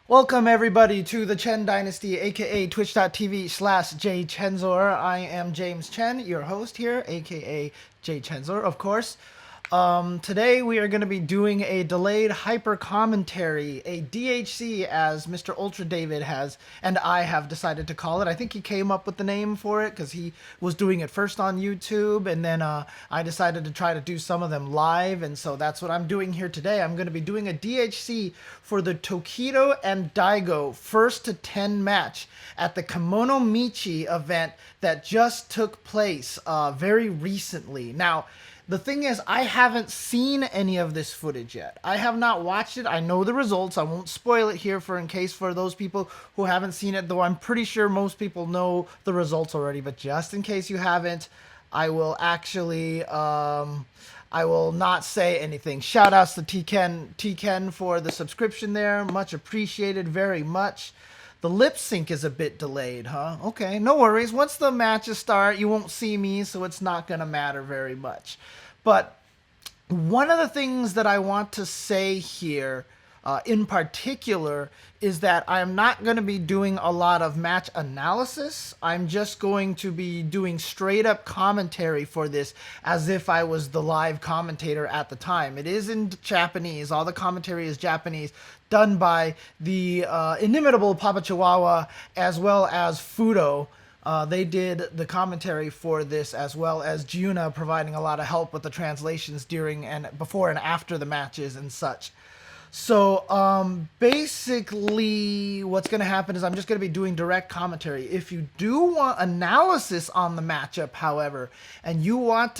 Welcome everybody to the Chen Dynasty, aka twitch.tv/jchensor. I am James Chen, your host here, aka jchensor, of course. Today we are going to be doing a delayed hyper commentary, a DHC, as Mr. Ultra David has and I have decided to call it. I think he came up with the name for it because he was doing it first on YouTube, and then I decided to try to do some of them live, and so that's what I'm doing here today. I'm going to be doing a DHC for the Tokido and Daigo first to 10 match at the Kemonomichi event that just took place very recently. Now, the thing is, I haven't seen any of this footage yet. I have not watched it. I know the results. I won't spoil it here for those people who haven't seen it, though I'm pretty sure most people know the results already. But just in case you haven't, I will actually, I will not say anything. Shout outs to Tekken for the subscription there. Much appreciated, very much. The lip sync is a bit delayed, huh? Okay, no worries. Once the matches start, you won't see me, so it's not going to matter very much. But one of the things that I want to say here in particular is that I'm not going to be doing a lot of match analysis. I'm just going to be doing straight up commentary for this as if I was the live commentator at the time. It is in Japanese. All the commentary is Japanese, done by the inimitable Papa Chihuahua as well as Fudo. They did the commentary for this, as well as Giuna providing a lot of help with the translations during and before and after the matches and such. So basically what's going to happen is I'm just going to be doing direct commentary. If you do want analysis on the matchup, however, and you want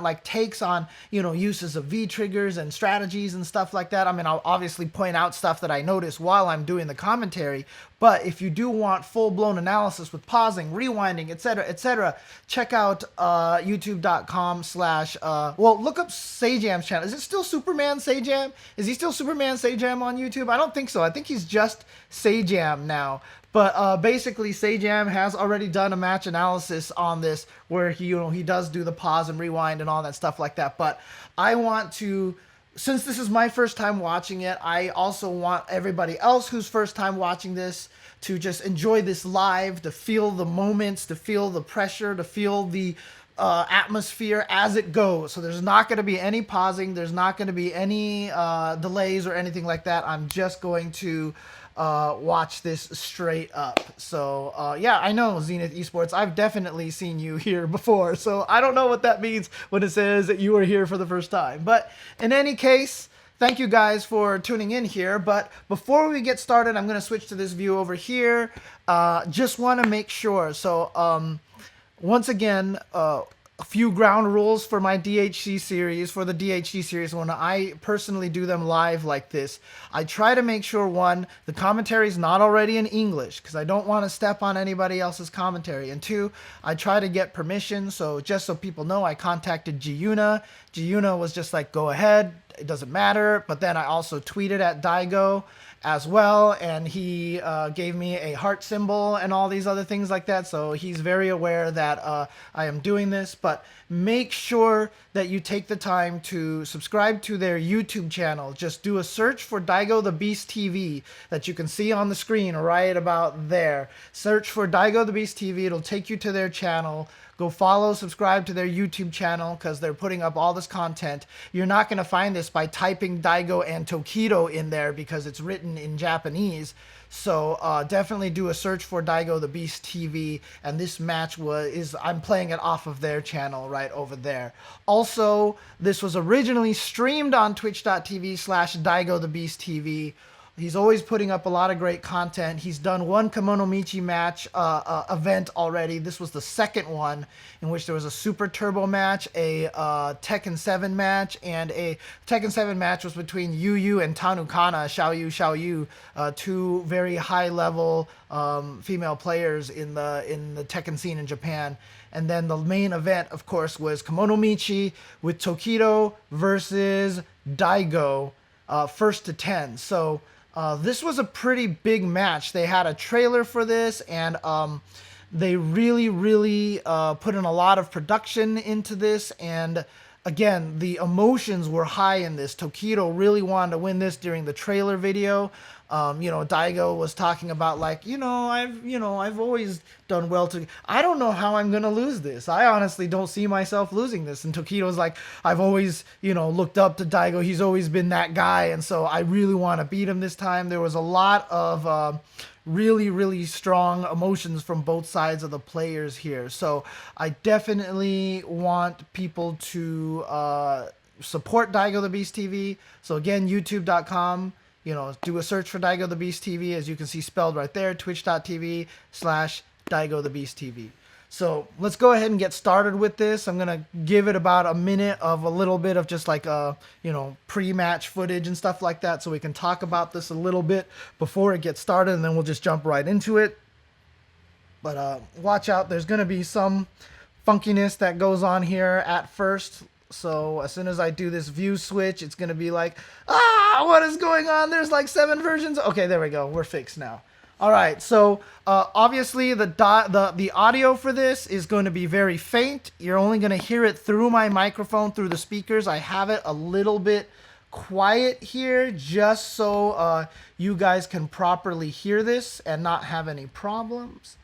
like takes on, uses of V triggers and strategies and stuff like that, I mean, I'll obviously point out stuff that I notice while I'm doing the commentary. But if you do want full-blown analysis with pausing, rewinding, etc., check out youtube.com/ well, look up Sajam's channel. Is it still Superman Sajam? Is he still Superman Sajam on YouTube? I don't think so. I think he's just Sajam now. But basically, Sajam has already done a match analysis on this where he does do the pause and rewind and all that stuff like that. But I want to, since this is my first time watching it, I also want everybody else who's first time watching this to just enjoy this live, to feel the moments, to feel the pressure, to feel the atmosphere as it goes. So there's not going to be any pausing. There's not going to be any delays or anything like that. I'm just going to watch this straight up. So yeah, I know, Zenith Esports, I've definitely seen you here before, so I don't know what that means when it says that you are here for the first time. But in any case, thank you guys for tuning in here. But before we get started, I'm going to switch to this view over here. Just want to make sure. So once again, a few ground rules for my DHC series, for the DHC series. When I personally do them live like this, I try to make sure, one, the commentary is not already in English, because I don't want to step on anybody else's commentary, and two, I try to get permission. So just so people know, I contacted Giuna. Giuna was just like, go ahead, it doesn't matter. But then I also tweeted at Daigo as well, and he gave me a heart symbol and all these other things like that, so he's very aware that I am doing this. But make sure that you take the time to subscribe to their YouTube channel. Just do a search for DaigoTheBeasTV that you can see on the screen right about there. Search for DaigoTheBeasTV, it'll take you to their channel. Go follow, subscribe to their YouTube channel, because they're putting up all this content. You're not going to find this by typing Daigo and Tokido in there, because it's written in Japanese. So definitely do a search for DaigoTheBeasTV, and this match I'm playing it off of their channel right over there. Also, this was originally streamed on twitch.tv/DaigoTheBeasTV. He's always putting up a lot of great content. He's done one Kemonomichi match event already. This was the second one, in which there was a Super Turbo match, a Tekken 7 match, and a Tekken 7 match was between Yuyu and Tanukana, Xiao, two very high-level female players in the Tekken scene in Japan. And then the main event, of course, was Kemonomichi with Tokido versus Daigo, first to 10. So this was a pretty big match. They had a trailer for this, and they really put in a lot of production into this, and again, the emotions were high in this. Tokido really wanted to win this during the trailer video. Daigo was talking about like, I've always done well to. I don't know how I'm gonna lose this. I honestly don't see myself losing this. And Tokido's like, I've always, looked up to Daigo. He's always been that guy, and so I really want to beat him this time. There was a lot of really, really strong emotions from both sides of the players here. So I definitely want people to support DaigoTheBeasTV. So again, youtube.com. Do a search for DaigoTheBeasTV, as you can see spelled right there, twitch.tv/DaigoTheBeasTV. So let's go ahead and get started with this. I'm going to give it about a minute of a little bit of just like, pre-match footage and stuff like that, so we can talk about this a little bit before it gets started, and then we'll just jump right into it. But watch out, there's going to be some funkiness that goes on here at first. So as soon as I do this view switch, it's going to be like, what is going on? There's like 7 versions. Okay, there we go. We're fixed now. All right. So obviously the audio for this is going to be very faint. You're only going to hear it through my microphone, through the speakers. I have it a little bit quiet here just so you guys can properly hear this and not have any problems.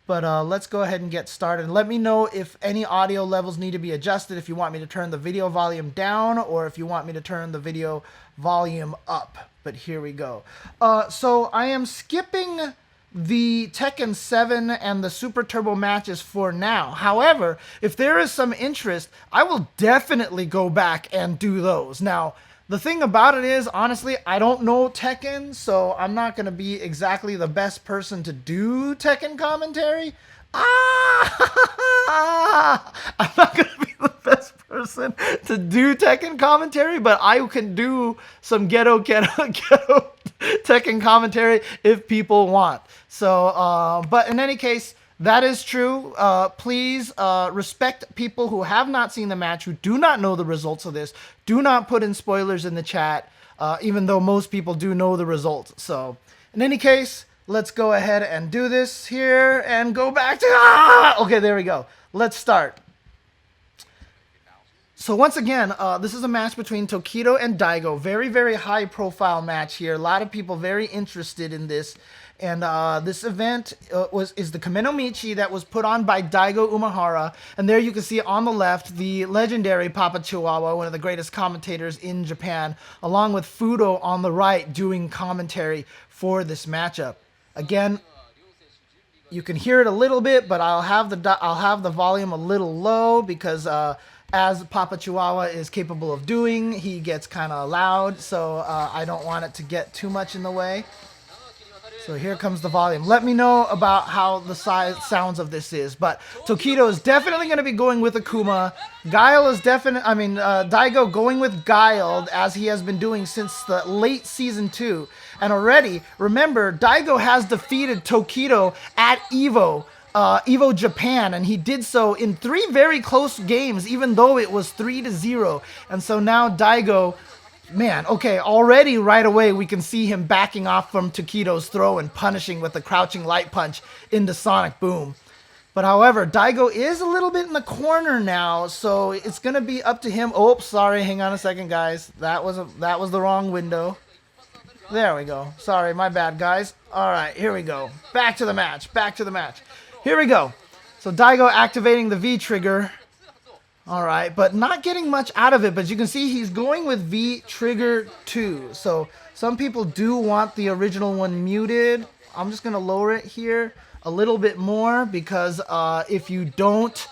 But let's go ahead and get started. Let me know if any audio levels need to be adjusted, if you want me to turn the video volume down or if you want me to turn the video volume up. But here we go. So I am skipping the Tekken 7 and the Super Turbo matches for now. However, if there is some interest, I will definitely go back and do those. Now, the thing about it is, honestly, I don't know Tekken, so I'm not going to be exactly the best person to do Tekken commentary. I'm not going to be the best person to do Tekken commentary, but I can do some ghetto Tekken commentary if people want. So, but in any case, that is true. Please respect people who have not seen the match, who do not know the results of this. Do not put in spoilers in the chat, even though most people do know the results. So, in any case, let's go ahead and do this here and go back to... Okay, there we go. Let's start. So once again, this is a match between Tokido and Daigo. Very, very high profile match here. A lot of people very interested in this. And this event is the Kemonomichi that was put on by Daigo Umehara. And there you can see on the left the legendary Papa Chihuahua, one of the greatest commentators in Japan, along with Fudo on the right doing commentary for this matchup. Again, you can hear it a little bit, but I'll have the volume a little low because as Papa Chihuahua is capable of doing, he gets kind of loud, so I don't want it to get too much in the way. So here comes the volume. Let me know about how the sounds of this is. But Tokido is definitely going to be going with Akuma. Guile is Daigo going with Guile, as he has been doing since the late season 2. And already, remember, Daigo has defeated Tokido at Evo Japan, and he did so in 3 very close games, even though it was 3-0. And so now Daigo... Man, okay, already right away we can see him backing off from Tokido's throw and punishing with the crouching light punch into Sonic Boom. But however, Daigo is a little bit in the corner now, so it's going to be up to him. Oh, sorry, hang on a second, guys. That was the wrong window. There we go. Sorry, my bad, guys. All right, here we go. Back to the match. Here we go. So Daigo activating the V trigger. All right, but not getting much out of it. But you can see he's going with V trigger 2. So some people do want the original one muted. I'm just going to lower it here a little bit more because if you don't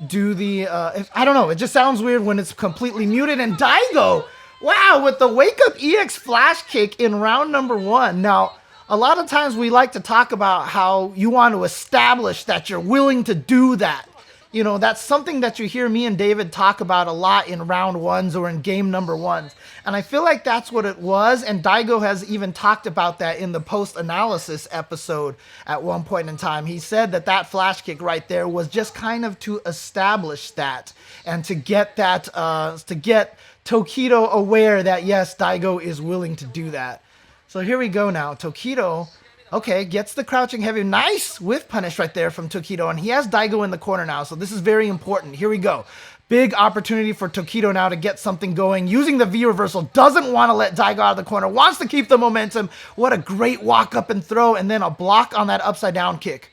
do the... I don't know, it just sounds weird when it's completely muted. And Daigo, wow, with the Wake Up EX flash kick in round number 1. Now, a lot of times we like to talk about how you want to establish that you're willing to do that. You know, that's something that you hear me and David talk about a lot in round 1s or in game number 1s. And I feel like that's what it was. And Daigo has even talked about that in the post-analysis episode at one point in time. He said that that flash kick right there was just kind of to establish that and to get that, to get Tokido aware that, yes, Daigo is willing to do that. So here we go now. Tokido... Okay, gets the crouching heavy. Nice whiff punish right there from Tokido. And he has Daigo in the corner now, so this is very important. Here we go. Big opportunity for Tokido now to get something going. Using the V reversal. Doesn't want to let Daigo out of the corner. Wants to keep the momentum. What a great walk up and throw. And then a block on that upside down kick.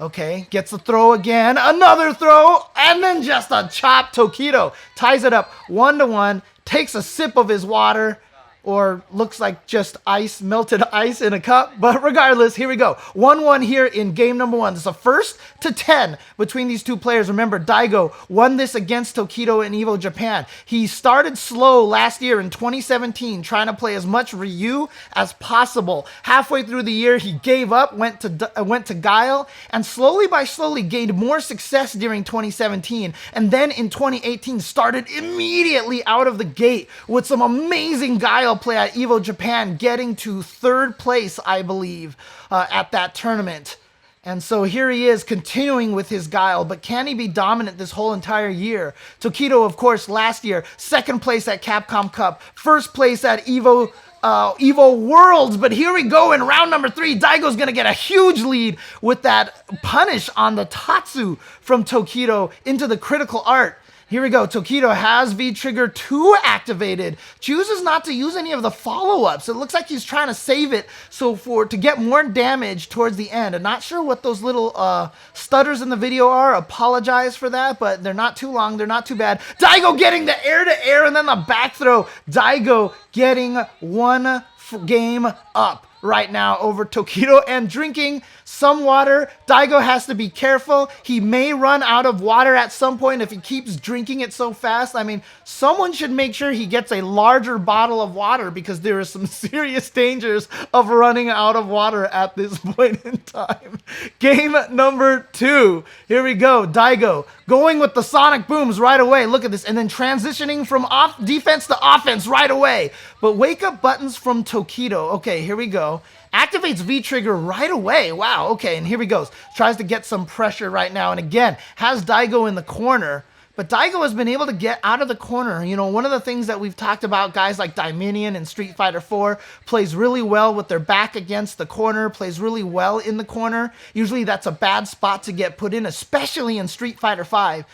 Okay, gets the throw again. Another throw. And then just a chop. Tokido ties it up 1-1. Takes a sip of his water. Or looks like just ice, melted ice in a cup. But regardless, here we go. 1-1 here in game number 1. This is a 1st to 10 between these two players. Remember, Daigo won this against Tokido in EVO Japan. He started slow last year in 2017, trying to play as much Ryu as possible. Halfway through the year, he gave up, went to Guile, and slowly by slowly gained more success during 2017. And then in 2018, started immediately out of the gate with some amazing Guile play at EVO Japan, getting to 3rd place, I believe, at that tournament. And so here he is continuing with his Guile, but can he be dominant this whole entire year? Tokido, of course, last year, 2nd place at Capcom Cup, 1st place at EVO Worlds, but here we go in round number 3. Daigo's gonna get a huge lead with that punish on the Tatsu from Tokido into the critical art. Here we go. Tokido has V-Trigger 2 activated. Chooses not to use any of the follow-ups. It looks like he's trying to save it to get more damage towards the end. I'm not sure what those little stutters in the video are. Apologize for that, but they're not too long. They're not too bad. Daigo getting the air-to-air and then the back throw. Daigo getting 1 game up right now over Tokido and drinking some water. Daigo has to be careful. He may run out of water at some point if he keeps drinking it so fast. I mean, someone should make sure he gets a larger bottle of water because there are some serious dangers of running out of water at this point in time. Game number 2. Here we go. Daigo going with the sonic booms right away. Look at this. And then transitioning from defense to offense right away. But wake up buttons from Tokido. Okay, here we go. Activates V-Trigger right away. Wow, okay, and here he goes. Tries to get some pressure right now. And again, has Daigo in the corner. But Daigo has been able to get out of the corner. You know, one of the things that we've talked about, guys like Dominion and Street Fighter 4 plays really well with their back against the corner, plays really well in the corner. Usually that's a bad spot to get put in, especially in Street Fighter 5.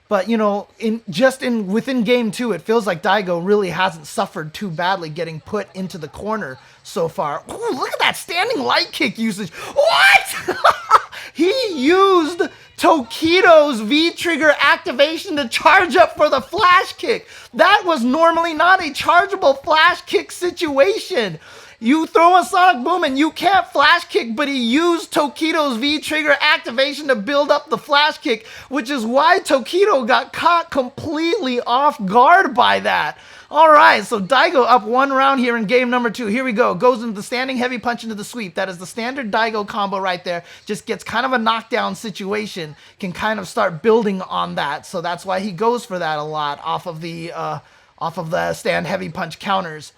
But, you know, within game 2, it feels like Daigo really hasn't suffered too badly getting put into the corner so far. Ooh, look at that standing light kick usage. What? He used Tokido's V-Trigger activation to charge up for the flash kick. That was normally not a chargeable flash kick situation. You throw a sonic boom and you can't flash kick, but he used Tokido's V-Trigger activation to build up the flash kick, which is why Tokido got caught completely off guard by that. All right, so Daigo up 1 round here in game number 2. Here we go. Goes into the standing heavy punch into the sweep. That is the standard Daigo combo right there. Just gets kind of a knockdown situation. Can kind of start building on that. So that's why he goes for that a lot off of the stand heavy punch counters.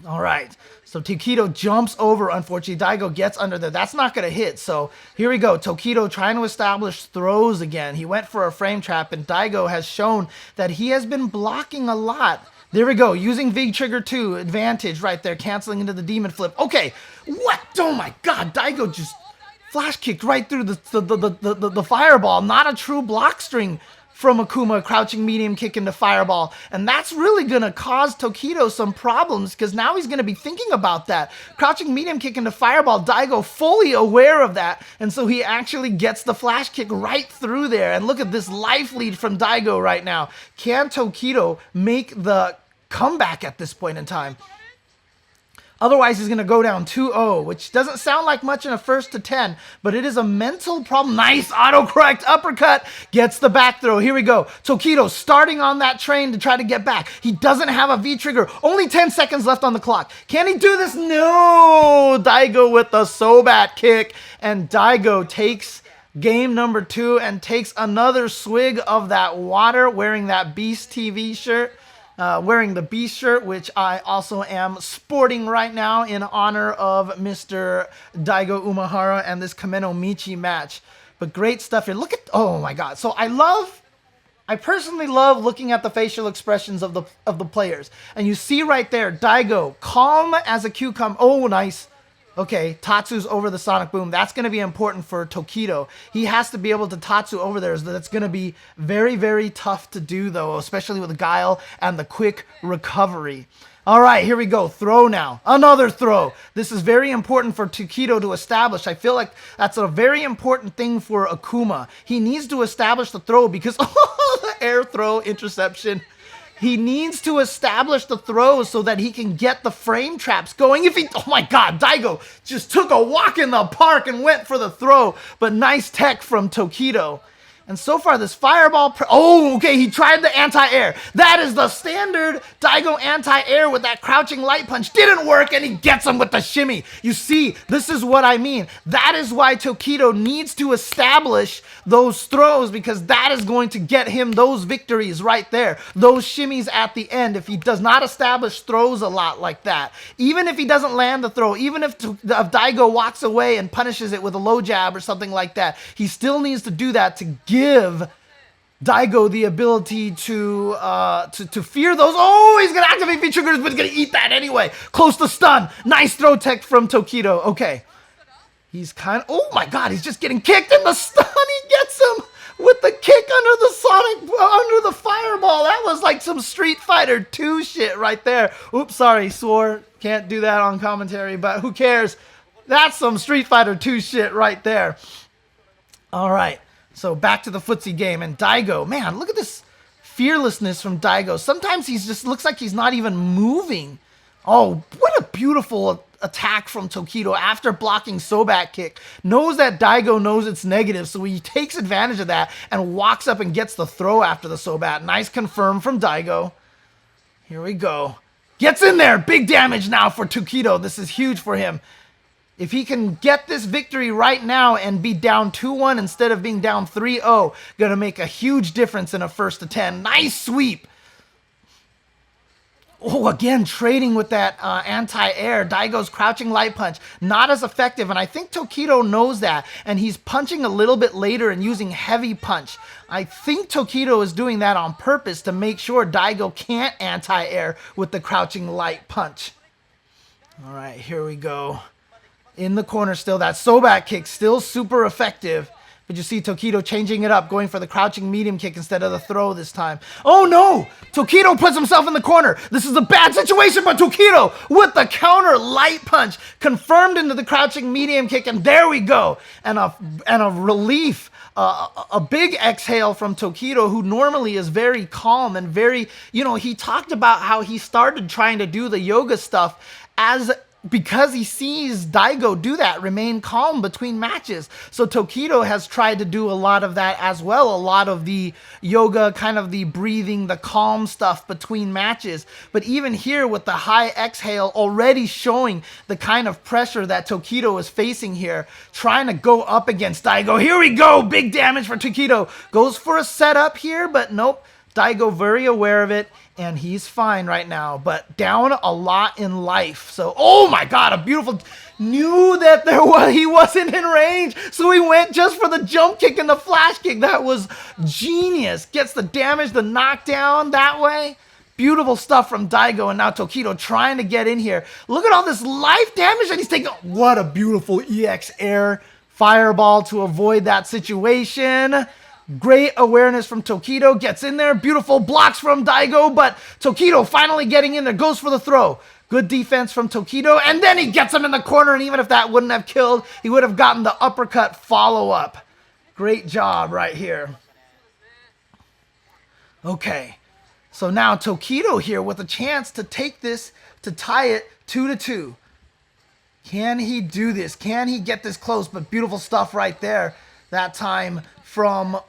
All right, so Tokido jumps over. Unfortunately, Daigo gets under there. That's not going to hit. So here we go. Tokido trying to establish throws again. He went for a frame trap, and Daigo has shown that he has been blocking a lot. There we go. Using V-Trigger 2 advantage right there, canceling into the demon flip. Okay, what? Oh my God, Daigo just flash kicked right through the fireball. Not a true block string from Akuma, crouching medium kick into fireball. And that's really going to cause Tokido some problems because now he's going to be thinking about that. Crouching medium kick into fireball, Daigo fully aware of that. And so he actually gets the flash kick right through there. And look at this life lead from Daigo right now. Can Tokido make the comeback at this point in time? Otherwise, he's going to go down 2-0, which doesn't sound like much in a 1st to 10, but it is a mental problem. Nice autocorrect uppercut. Gets the back throw. Here we go. Tokido starting on that train to try to get back. He doesn't have a V-Trigger. Only 10 seconds left on the clock. Can he do this? No! Daigo with the Sobat kick, and Daigo takes game number 2 and takes another swig of that water wearing that Beast TV shirt. Wearing the Beast shirt, which I also am sporting right now in honor of Mr. Daigo Umehara and this Kemonomichi match. But great stuff here. Look at, oh my God. So I personally love looking at the facial expressions of the players. And you see right there, Daigo, calm as a cucumber. Oh, nice. Okay, Tatsu's over the Sonic Boom. That's going to be important for Tokido. He has to be able to Tatsu over there. That's going to be very, very tough to do, though, especially with Guile and the quick recovery. All right, here we go. Throw now. Another throw. This is very important for Tokido to establish. I feel like that's a very important thing for Akuma. He needs to establish the throw because the air throw interception. He needs to establish the throws so that he can get the frame traps going. Oh my God, Daigo just took a walk in the park and went for the throw. But nice tech from Tokido. And so far, this fireball... Oh, okay, he tried the anti-air. That is the standard Daigo anti-air with that crouching light punch. Didn't work, and he gets him with the shimmy. You see, this is what I mean. That is why Tokido needs to establish those throws, because that is going to get him those victories right there. Those shimmies at the end, if he does not establish throws a lot like that. Even if he doesn't land the throw, even if Daigo walks away and punishes it with a low jab or something like that, he still needs to do that to give Daigo the ability to fear those. Oh, he's gonna activate V triggers, but he's gonna eat that anyway. Close to stun. Nice throw tech from Tokido. Okay, he's kind of. Oh my God, he's just getting kicked in the stun. He gets him with the kick under the Sonic, under the fireball. That was like some Street Fighter 2 shit right there. Oops, sorry, swore. Can't do that on commentary, but who cares? That's some Street Fighter 2 shit right there. All right. So back to the footsie game, and Daigo, man, look at this fearlessness from Daigo. Sometimes he just looks like he's not even moving. Oh, what a beautiful attack from Tokido after blocking Sobat kick. Knows that Daigo knows it's negative, so he takes advantage of that and walks up and gets the throw after the Sobat. Nice confirm from Daigo. Here we go. Gets in there. Big damage now for Tokido. This is huge for him. If he can get this victory right now and be down 2-1 instead of being down 3-0, gonna make a huge difference in a first to 10. Nice sweep. Oh, again, trading with that anti-air. Daigo's crouching light punch, not as effective, and I think Tokido knows that, and he's punching a little bit later and using heavy punch. I think Tokido is doing that on purpose to make sure Daigo can't anti-air with the crouching light punch. All right, here we go. In the corner still, that Sobat kick still super effective. But you see Tokido changing it up, going for the crouching medium kick instead of the throw this time. Oh no! Tokido puts himself in the corner. This is a bad situation, but Tokido with the counter light punch confirmed into the crouching medium kick, and there we go. And a relief, a big exhale from Tokido, who normally is very calm and very, you know, he talked about how he started trying to do the yoga stuff because he sees Daigo do that, remain calm between matches. So Tokido has tried to do a lot of that as well, a lot of the yoga, kind of the breathing, the calm stuff between matches. But even here with the high exhale already showing the kind of pressure that Tokido is facing here, trying to go up against Daigo. Here we go, big damage for Tokido. Goes for a setup here, but nope. Daigo very aware of it, and he's fine right now, but down a lot in life. So, oh my God, a beautiful... Knew that he wasn't in range, so he went just for the jump kick and the flash kick. That was genius. Gets the damage, the knockdown that way. Beautiful stuff from Daigo, and now Tokido trying to get in here. Look at all this life damage that he's taking. What a beautiful EX air fireball to avoid that situation. Great awareness from Tokido, gets in there, beautiful blocks from Daigo, but Tokido finally getting in there, goes for the throw. Good defense from Tokido, and then he gets him in the corner, and even if that wouldn't have killed, he would have gotten the uppercut follow-up. Great job right here. Okay, so now Tokido here with a chance to take this, to tie it 2-2. Can he do this? Can he get this close? But beautiful stuff right there. That time from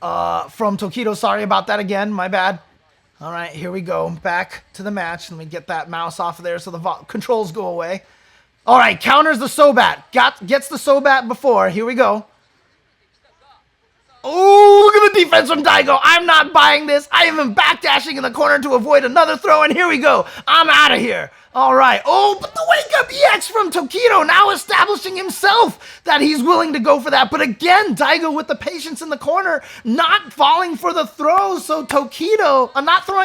Tokido. Sorry about that again. My bad. All right, here we go. Back to the match. Let me get that mouse off of there so the controls go away. All right, counters the Sobat. Gets the Sobat before. Here we go. Oh, look at the defense from Daigo. I'm not buying this. I am backdashing in the corner to avoid another throw, and here we go. I'm out of here. All right. Oh, but the wake up EX from Tokido, now establishing himself that he's willing to go for that. But again, Daigo with the patience in the corner, not falling for the throws. So Tokido,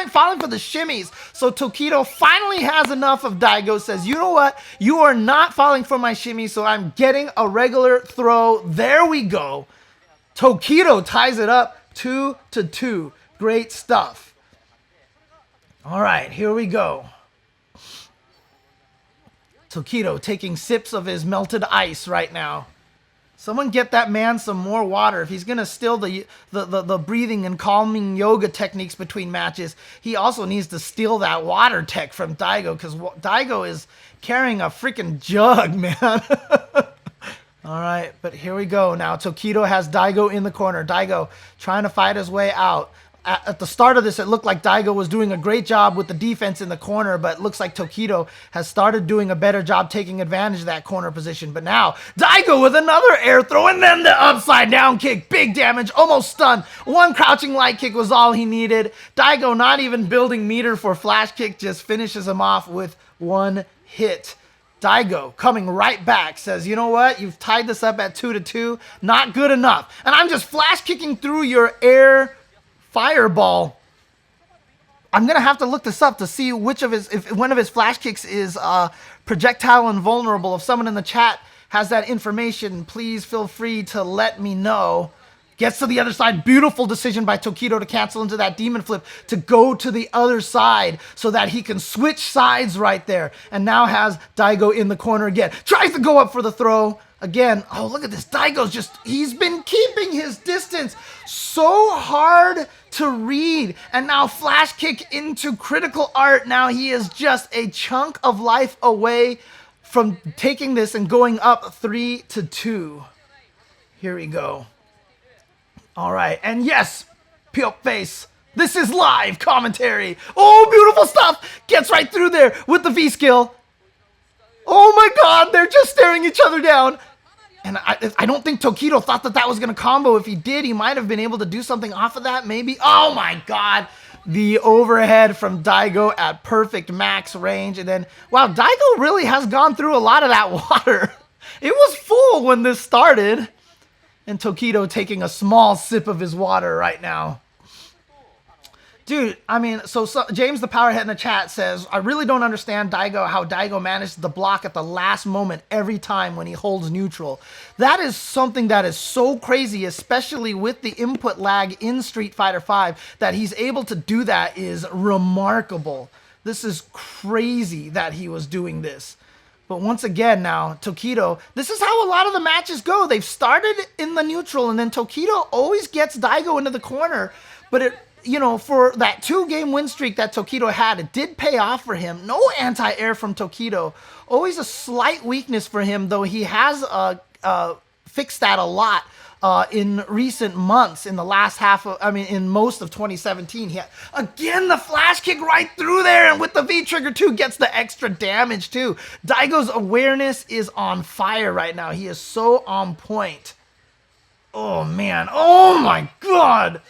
falling for the shimmies. So Tokido finally has enough of Daigo, says, you know what? You are not falling for my shimmy, so I'm getting a regular throw. There we go. Tokido ties it up 2-2. Great stuff. All right, here we go. Tokido taking sips of his melted ice right now. Someone get that man some more water. If he's going to steal the breathing and calming yoga techniques between matches, he also needs to steal that water tech from Daigo, because Daigo is carrying a freaking jug, man. All right, but here we go. Now Tokido has Daigo in the corner. Daigo trying to fight his way out. At the start of this, it looked like Daigo was doing a great job with the defense in the corner, but it looks like Tokido has started doing a better job taking advantage of that corner position. But now, Daigo with another air throw, and then the upside down kick. Big damage, almost stunned. One crouching light kick was all he needed. Daigo not even building meter for flash kick, just finishes him off with one hit. Daigo coming right back, says, you know what? You've tied this up at 2-2. Not good enough. And I'm just flash kicking through your air fireball. I'm gonna have to look this up to see which of if one of his flash kicks is projectile invulnerable. If someone in the chat has that information, please feel free to let me know. Gets to the other side. Beautiful decision by Tokido to cancel into that demon flip to go to the other side so that he can switch sides right there. And now has Daigo in the corner again. Tries to go up for the throw. Again, oh, look at this. Daigo's he's been keeping his distance so hard to read. And now flash kick into critical art. Now he is just a chunk of life away from taking this and going up 3-2. Here we go. All right, and yes, Puke Face, this is live commentary. Oh, beautiful stuff. Gets right through there with the V-skill. Oh my god, they're just staring each other down. And I don't think Tokido thought that was going to combo. If he did, he might have been able to do something off of that, maybe. Oh my god, the overhead from Daigo at perfect max range. And then, wow, Daigo really has gone through a lot of that water. It was full when this started. And Tokido taking a small sip of his water right now. Dude, I mean, so James the Powerhead in the chat says, I really don't understand how Daigo managed the block at the last moment every time when he holds neutral. That is something that is so crazy, especially with the input lag in Street Fighter V, that he's able to do that is remarkable. This is crazy that he was doing this. But once again now, Tokido, this is how a lot of the matches go. They've started in the neutral, and then Tokido always gets Daigo into the corner. But it, you know, for that 2-game win streak that Tokido had, it did pay off for him. No anti-air from Tokido. Always a slight weakness for him, though he has fixed that a lot in recent months, in the last half of, in most of 2017. Again, the flash kick right through there, and with the V-trigger too, gets the extra damage too. Daigo's awareness is on fire right now. He is so on point. Oh man, oh my god.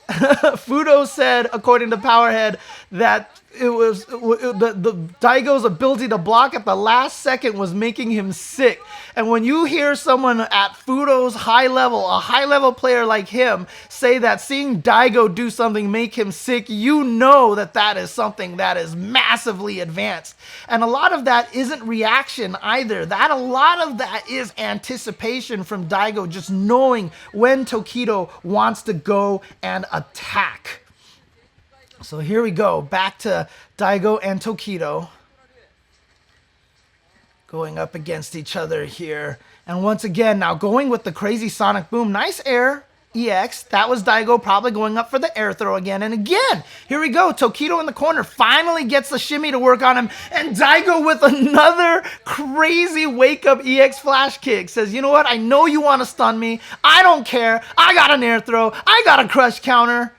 Fudo said, according to Powerhead, that it was the Daigo's ability to block at the last second was making him sick. And when you hear someone at Fudo's high level, a high level player like him, say that seeing Daigo do something make him sick, you know that that is something that is massively advanced. And a lot of that isn't reaction either. A lot of that is anticipation from Daigo, just knowing when Tokido wants to go and attack. So here we go, back to Daigo and Tokido going up against each other here. And once again, now going with the crazy sonic boom. Nice air EX. That was Daigo probably going up for the air throw again. And again, here we go. Tokido in the corner finally gets the shimmy to work on him. And Daigo with another crazy wake-up EX flash kick. Says, you know what? I know you want to stun me. I don't care. I got an air throw. I got a crush counter.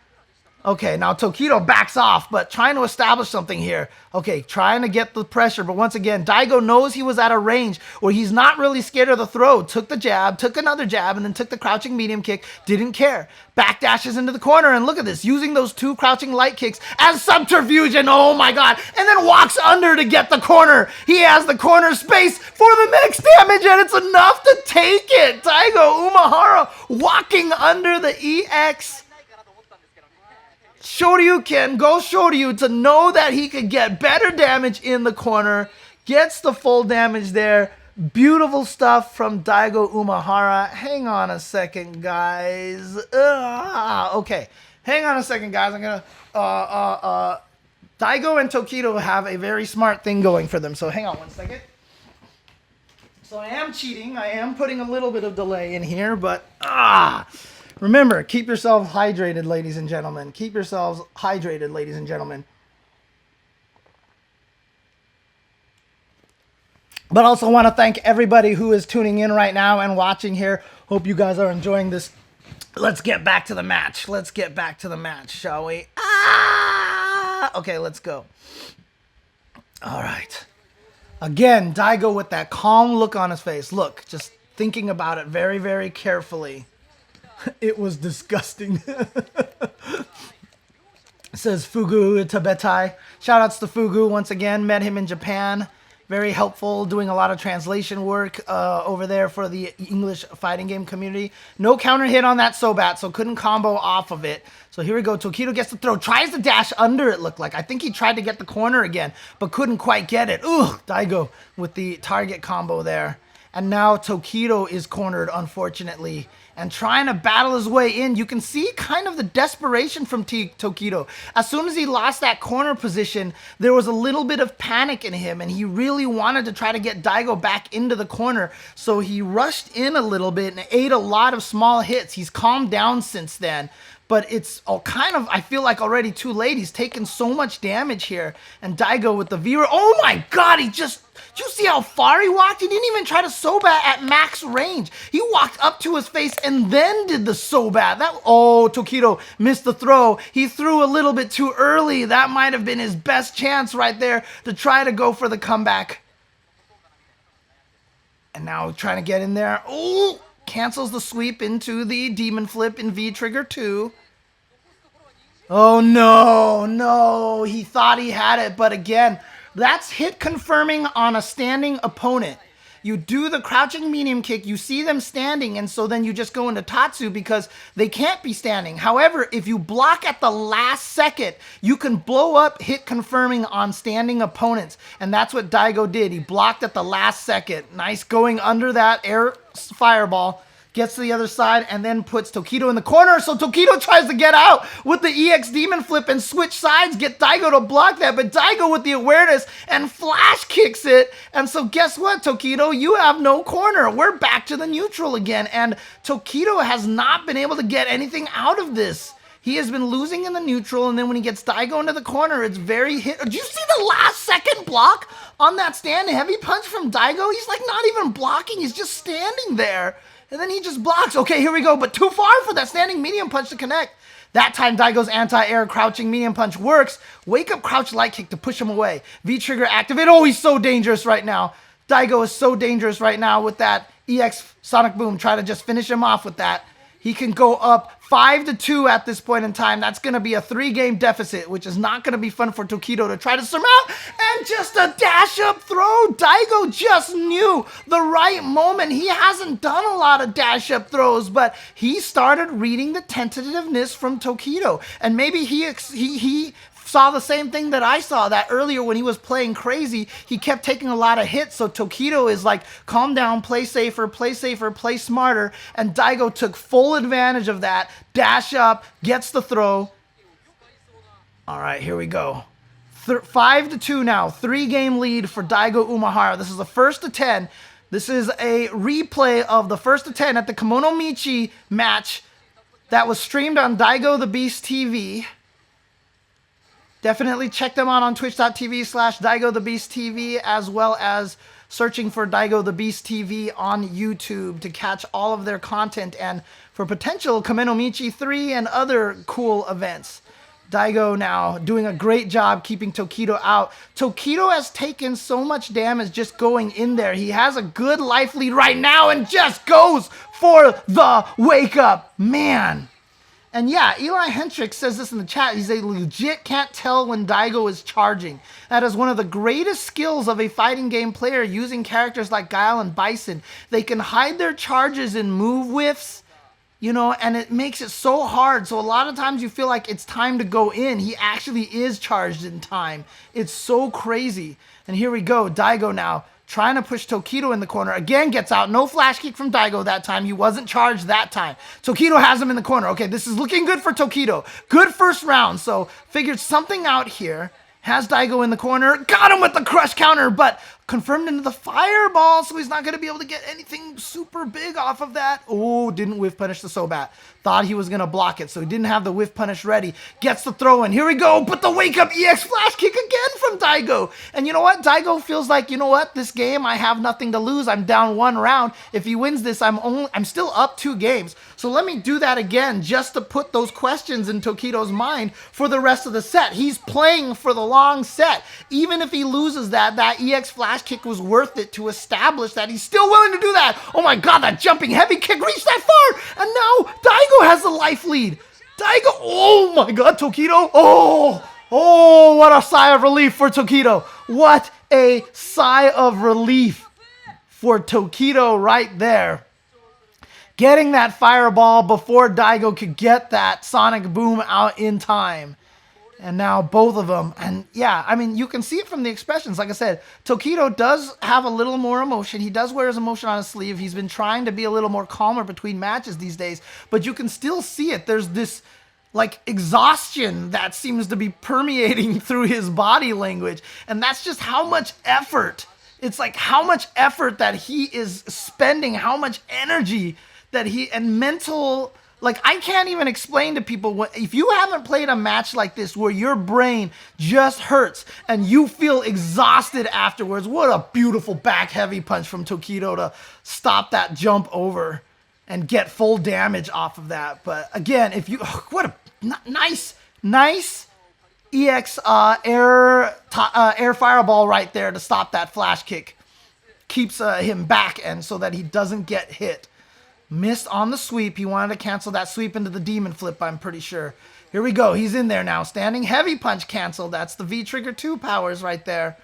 Okay, now Tokido backs off, but trying to establish something here. Okay, trying to get the pressure, but once again, Daigo knows he was at a range where he's not really scared of the throw. Took the jab, took another jab, and then took the crouching medium kick. Didn't care. Backdashes into the corner, and look at this, using those 2 crouching light kicks as subterfuge, and oh my god, and then walks under to get the corner. He has the corner space for the next damage, and it's enough to take it. Daigo Umehara walking under the EX. Shoryuken, go Shoryu to know that he could get better damage in the corner. Gets the full damage there. Beautiful stuff from Daigo Umehara. Hang on a second, guys. Okay, hang on a second, guys. I'm gonna Daigo and Tokido have a very smart thing going for them. So hang on one second. So I am cheating. I am putting a little bit of delay in here, but remember, keep yourselves hydrated, ladies and gentlemen. Keep yourselves hydrated, ladies and gentlemen. But also want to thank everybody who is tuning in right now and watching here. Hope you guys are enjoying this. Let's get back to the match. Let's get back to the match, shall we? Okay, let's go. All right. Again, Daigo with that calm look on his face. Look, just thinking about it very, very carefully. It was disgusting. Says Fugu Tabetai. Shoutouts to Fugu once again. Met him in Japan. Very helpful, doing a lot of translation work over there for the English fighting game community. No counter hit on that Sobat, so couldn't combo off of it. So here we go. Tokido gets the throw. Tries to dash under, it looked like. I think he tried to get the corner again, but couldn't quite get it. Ugh, Daigo with the target combo there. And now Tokido is cornered, unfortunately, and trying to battle his way in. You can see kind of the desperation from Tokido. As soon as he lost that corner position, there was a little bit of panic in him, and he really wanted to try to get Daigo back into the corner. So he rushed in a little bit and ate a lot of small hits. He's calmed down since then. But it's all kind of, I feel like, already too late. He's taken so much damage here. And Daigo with the V. Oh my god, he just... Did you see how far he walked? He didn't even try to Sobat at max range. He walked up to his face and then did the Sobat. Oh, Tokido missed the throw. He threw a little bit too early. That might have been his best chance right there to try to go for the comeback. And now trying to get in there. Oh, cancels the sweep into the Demon Flip in V-Trigger 2. Oh, no. He thought he had it, but again... That's hit confirming on a standing opponent. You do the crouching medium kick, you see them standing, and so then you just go into Tatsu because they can't be standing. However, if you block at the last second, you can blow up hit confirming on standing opponents. And that's what Daigo did. He blocked at the last second. Nice going under that air fireball. Gets to the other side and then puts Tokido in the corner. So Tokido tries to get out with the EX Demon Flip and switch sides, get Daigo to block that. But Daigo with the awareness and flash kicks it. And so guess what, Tokido? You have no corner. We're back to the neutral again. And Tokido has not been able to get anything out of this. He has been losing in the neutral, and then when he gets Daigo into the corner, it's very hit. Did you see the last second block on that stand heavy punch from Daigo? He's like not even blocking. He's just standing there. And then he just blocks. Okay, here we go. But too far for that standing medium punch to connect. That time, Daigo's anti-air crouching medium punch works. Wake up crouch light kick to push him away. V-trigger activate. Oh, he's so dangerous right now. Daigo is so dangerous right now with that EX Sonic Boom. Try to just finish him off with that. He can go up 5-2 at this point in time. That's going to be a 3-game deficit, which is not going to be fun for Tokido to try to surmount. And just a dash-up throw. Daigo just knew the right moment. He hasn't done a lot of dash-up throws, but he started reading the tentativeness from Tokido. And maybe he saw the same thing that I saw, that earlier when he was playing crazy, he kept taking a lot of hits. So Tokido is like, calm down, play safer, play smarter. And Daigo took full advantage of that. Dash up, gets the throw. All right, here we go. 5-2 now, 3-game lead for Daigo Umehara. This is the first to 10. This is a replay of the first to 10 at the Kemonomichi match that was streamed on DaigoTheBeasTV. Definitely check them out on twitch.tv/DaigoTheBeasTV, as well as searching for DaigoTheBeasTV on YouTube to catch all of their content and for potential Kemonomichi 3 and other cool events. Daigo now doing a great job keeping Tokido out. Tokido has taken so much damage just going in there. He has a good life lead right now and just goes for the wake up. Man. And yeah, Eli Hendricks says this in the chat. He's a legit can't tell when Daigo is charging. That is one of the greatest skills of a fighting game player using characters like Guile and Bison. They can hide their charges in move whiffs, you know, and it makes it so hard. So a lot of times you feel like it's time to go in. He actually is charged in time. It's so crazy. And here we go. Daigo now trying to push Tokido in the corner. Again, gets out. No flash kick from Daigo that time. He wasn't charged that time. Tokido has him in the corner. Okay, this is looking good for Tokido. Good first round. So figured something out here. Has Daigo in the corner. Got him with the crush counter, but confirmed into the fireball, so he's not going to be able to get anything super big off of that. Oh, didn't whiff punish the Sobat. Thought he was going to block it, so he didn't have the whiff punish ready. Gets the throw in. Here we go, but the wake up EX flash kick again from Daigo. And you know what? Daigo feels like, you know what? This game, I have nothing to lose. I'm down 1 round. If he wins this, I'm still up 2 games. So let me do that again just to put those questions in Tokido's mind for the rest of the set. He's playing for the long set. Even if he loses that EX flash kick was worth it to establish that he's still willing to do that. Oh my god, that jumping heavy kick reached that far! And now Daigo has the life lead. Daigo, oh my god, Tokido, oh, what a sigh of relief for Tokido. What a sigh of relief for Tokido right there. Getting that fireball before Daigo could get that sonic boom out in time. And now both of them. And yeah, I mean, you can see it from the expressions. Like I said, Tokido does have a little more emotion. He does wear his emotion on his sleeve. He's been trying to be a little more calmer between matches these days. But you can still see it. There's this like exhaustion that seems to be permeating through his body language. And that's just how much effort. It's like how much effort that he is spending, how much energy that he and mental. Like, I can't even explain to people what, if you haven't played a match like this where your brain just hurts and you feel exhausted afterwards, what a beautiful back heavy punch from Tokido to stop that jump over and get full damage off of that. But again, if you, what a nice EX air fireball right there to stop that flash kick. Keeps him back and so that he doesn't get hit. Missed on the sweep. He wanted to cancel that sweep into the demon flip, I'm pretty sure. Here we go. He's in there now. Standing heavy punch canceled. That's the V-Trigger 2 powers right there.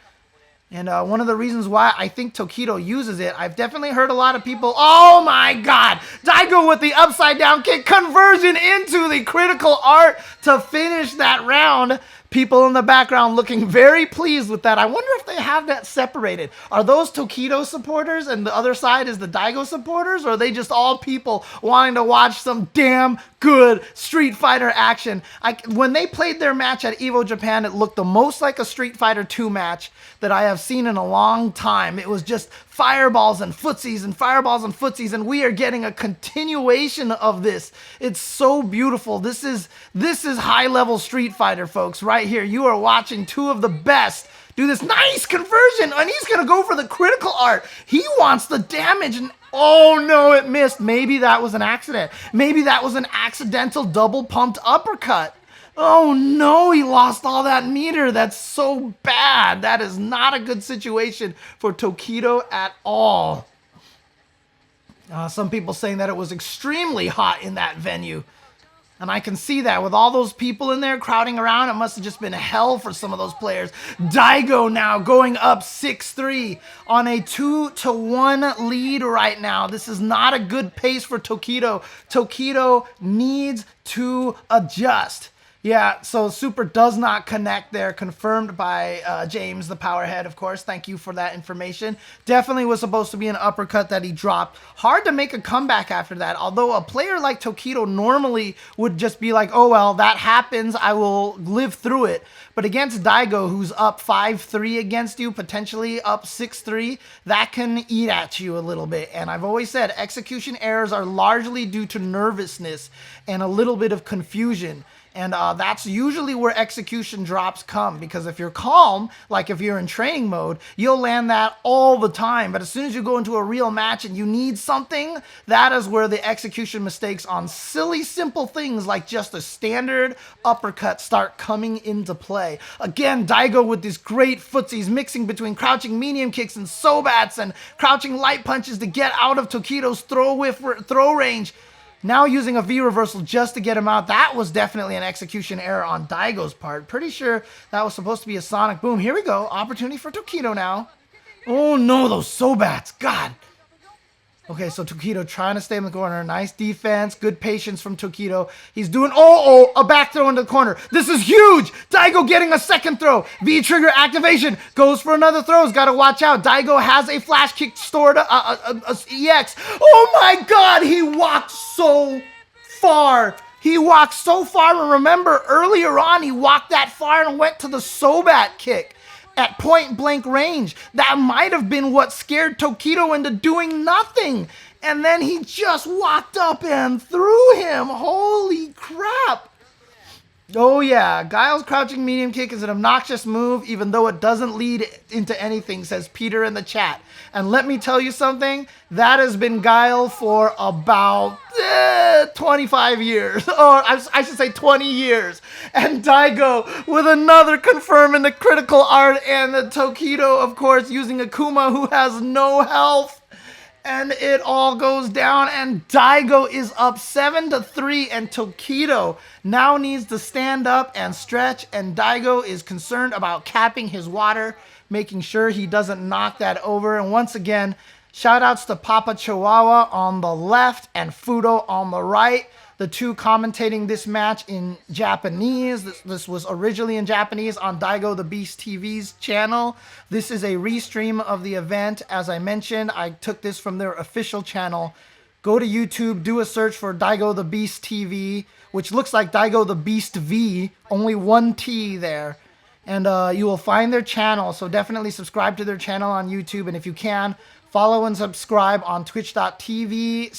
And one of the reasons why I think Tokido uses it, I've definitely heard a lot of people, oh my god, Daigo with the upside down kick, conversion into the critical art to finish that round. People in the background looking very pleased with that. I wonder if they have that separated. Are those Tokido supporters and the other side is the Daigo supporters? Or are they just all people wanting to watch some damn good Street Fighter action? When they played their match at Evo Japan, it looked the most like a Street Fighter 2 match that I have seen in a long time. It was just fireballs and footsies and fireballs and footsies, and we are getting a continuation of this. It's so beautiful. This is high-level Street Fighter, folks, right here. You are watching 2 of the best do this nice conversion, and he's gonna go for the critical art. He wants the damage, and oh no, it missed. Maybe that was an accident. Maybe that was an accidental double pumped uppercut. Oh no, he lost all that meter. That's so bad. That is not a good situation for Tokido at all. Some people saying that it was extremely hot in that venue. And I can see that with all those people in there crowding around. It must have just been hell for some of those players. Daigo now going up 6-3 on a 2-1 lead right now. This is not a good pace for Tokido. Tokido needs to adjust. Yeah, so Super does not connect there, confirmed by James, the Powerhead, of course. Thank you for that information. Definitely was supposed to be an uppercut that he dropped. Hard to make a comeback after that, although a player like Tokido normally would just be like, oh, well, that happens. I will live through it. But against Daigo, who's up 5-3 against you, potentially up 6-3, that can eat at you a little bit. And I've always said execution errors are largely due to nervousness and a little bit of confusion. And that's usually where execution drops come, because if you're calm, like if you're in training mode, you'll land that all the time. But as soon as you go into a real match and you need something, that is where the execution mistakes on silly, simple things like just a standard uppercut start coming into play. Again, Daigo with these great footsies, mixing between crouching medium kicks and sobats and crouching light punches to get out of Tokido's throw range. Now using a V reversal just to get him out. That was definitely an execution error on Daigo's part. Pretty sure that was supposed to be a sonic boom. Here we go. Opportunity for Tokido now. Oh no, those sobats. God. Okay, so Tokido trying to stay in the corner. Nice defense. Good patience from Tokido. He's doing, a back throw into the corner. This is huge. Daigo getting a second throw. V-trigger activation. Goes for another throw. He's got to watch out. Daigo has a flash kick stored, EX. Oh my God, he walked so far. He walked so far. And remember, earlier on, he walked that far and went to the Sobat kick at point blank range. That might have been what scared Tokido into doing nothing. And then he just walked up and threw him. Holy crap. Oh yeah, Guile's crouching medium kick is an obnoxious move, even though it doesn't lead into anything, says Peter in the chat. And let me tell you something, that has been Guile for about 25 years, or I should say 20 years. And Daigo with another confirm in the critical art, and the Tokido, of course, using Akuma, who has no health. And it all goes down, and Daigo is up 7-3, and Tokido now needs to stand up and stretch, and Daigo is concerned about capping his water, making sure he doesn't knock that over. And once again, shout outs to Papa Chihuahua on the left and Fudo on the right, the two commentating this match in Japanese. This was originally in Japanese on DaigoTheBeasTV's channel. This is a restream of the event. As I mentioned, I took this from their official channel. Go to YouTube, do a search for DaigoTheBeasTV, which looks like DaigoTheBeasTV, only one T there. And you will find their channel, so definitely subscribe to their channel on YouTube. And if you can, follow and subscribe on twitch.tv/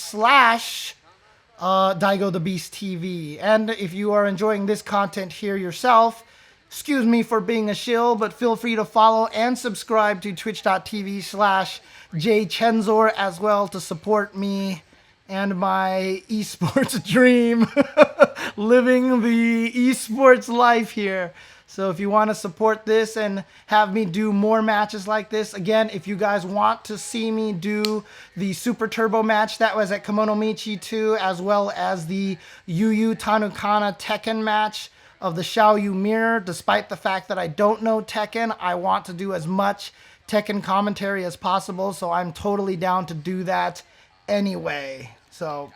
DaigoTheBeasTV. And if you are enjoying this content here yourself, excuse me for being a shill, but feel free to follow and subscribe to twitch.tv/ jchensor as well to support me and my esports dream, living the esports life here. So if you want to support this and have me do more matches like this, again, if you guys want to see me do the Super Turbo match that was at Kemonomichi 2, as well as the Yuyu Tanukana Tekken match of the Xiao Yu mirror, despite the fact that I don't know Tekken, I want to do as much Tekken commentary as possible, so I'm totally down to do that anyway. So,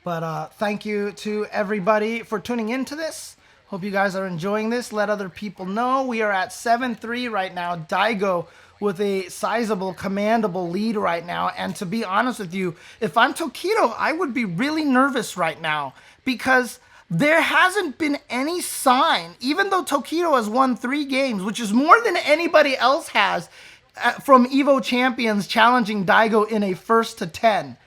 but thank you to everybody for tuning into this. Hope you guys are enjoying this. Let other people know. We are at 7-3 right now. Daigo with a sizable, commandable lead right now. And to be honest with you, if I'm Tokido, I would be really nervous right now, because there hasn't been any sign, even though Tokido has won 3 games, which is more than anybody else has from Evo Champions challenging Daigo in a 1st to 10,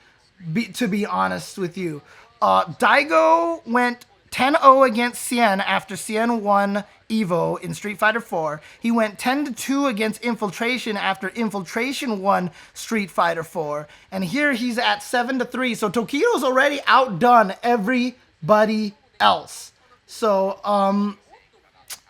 to be honest with you. Daigo went 10-0 against Chen after Chen won Evo in Street Fighter 4. He went 10-2 against Infiltration after Infiltration won Street Fighter 4. And here he's at 7-3. So Tokido's already outdone everybody else. So,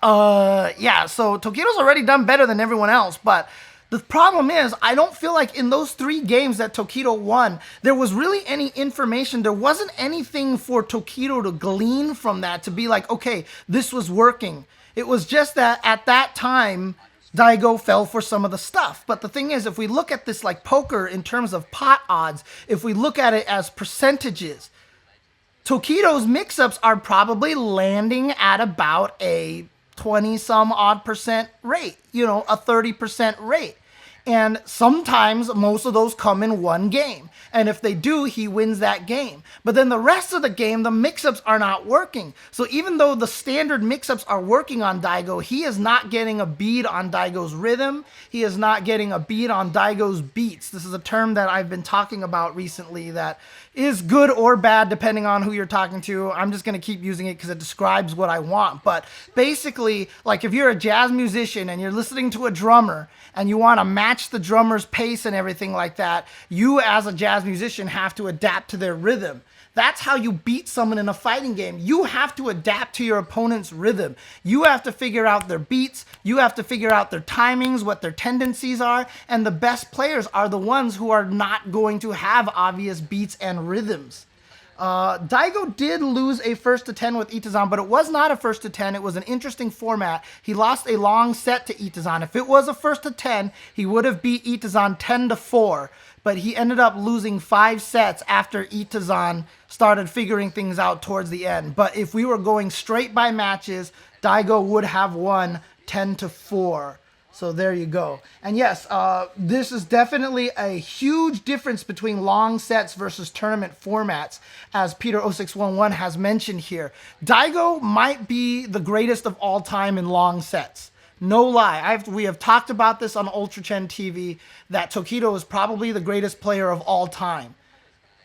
yeah, so Tokido's already done better than everyone else, but the problem is, I don't feel like in those 3 games that Tokido won, there was really any information. There wasn't anything for Tokido to glean from that to be like, okay, this was working. It was just that at that time, Daigo fell for some of the stuff. But the thing is, if we look at this like poker in terms of pot odds, if we look at it as percentages, Tokido's mix-ups are probably landing at about a 20-some odd percent rate, you know, a 30% rate. And sometimes most of those come in one game. And if they do, he wins that game. But then the rest of the game, the mix-ups are not working. So even though the standard mix-ups are working on Daigo, he is not getting a bead on Daigo's rhythm. He is not getting a bead on Daigo's beats. beats. This is a term that I've been talking about recently that is good or bad depending on who you're talking to. I'm just going to keep using it because it describes what I want. But basically, like if you're a jazz musician and you're listening to a drummer and you want to match the drummer's pace and everything like that, you as a jazz musician have to adapt to their rhythm. That's how you beat someone in a fighting game. You have to adapt to your opponent's rhythm. You have to figure out their beats. You have to figure out their timings, what their tendencies are. And the best players are the ones who are not going to have obvious beats and rhythms. Daigo did lose a first to 10 with Itazan, but it was not a first to 10. It was an interesting format. He lost a long set to Itazan. If it was a first to 10, he would have beat Itazan 10-4. But he ended up losing 5 sets after Itazan started figuring things out towards the end. But if we were going straight by matches, Daigo would have won 10-4. So there you go. And yes, this is definitely a huge difference between long sets versus tournament formats, as Peter0611 has mentioned here. Daigo might be the greatest of all time in long sets. No lie. We have talked about this on Ultra Chen TV, that Tokido is probably the greatest player of all time.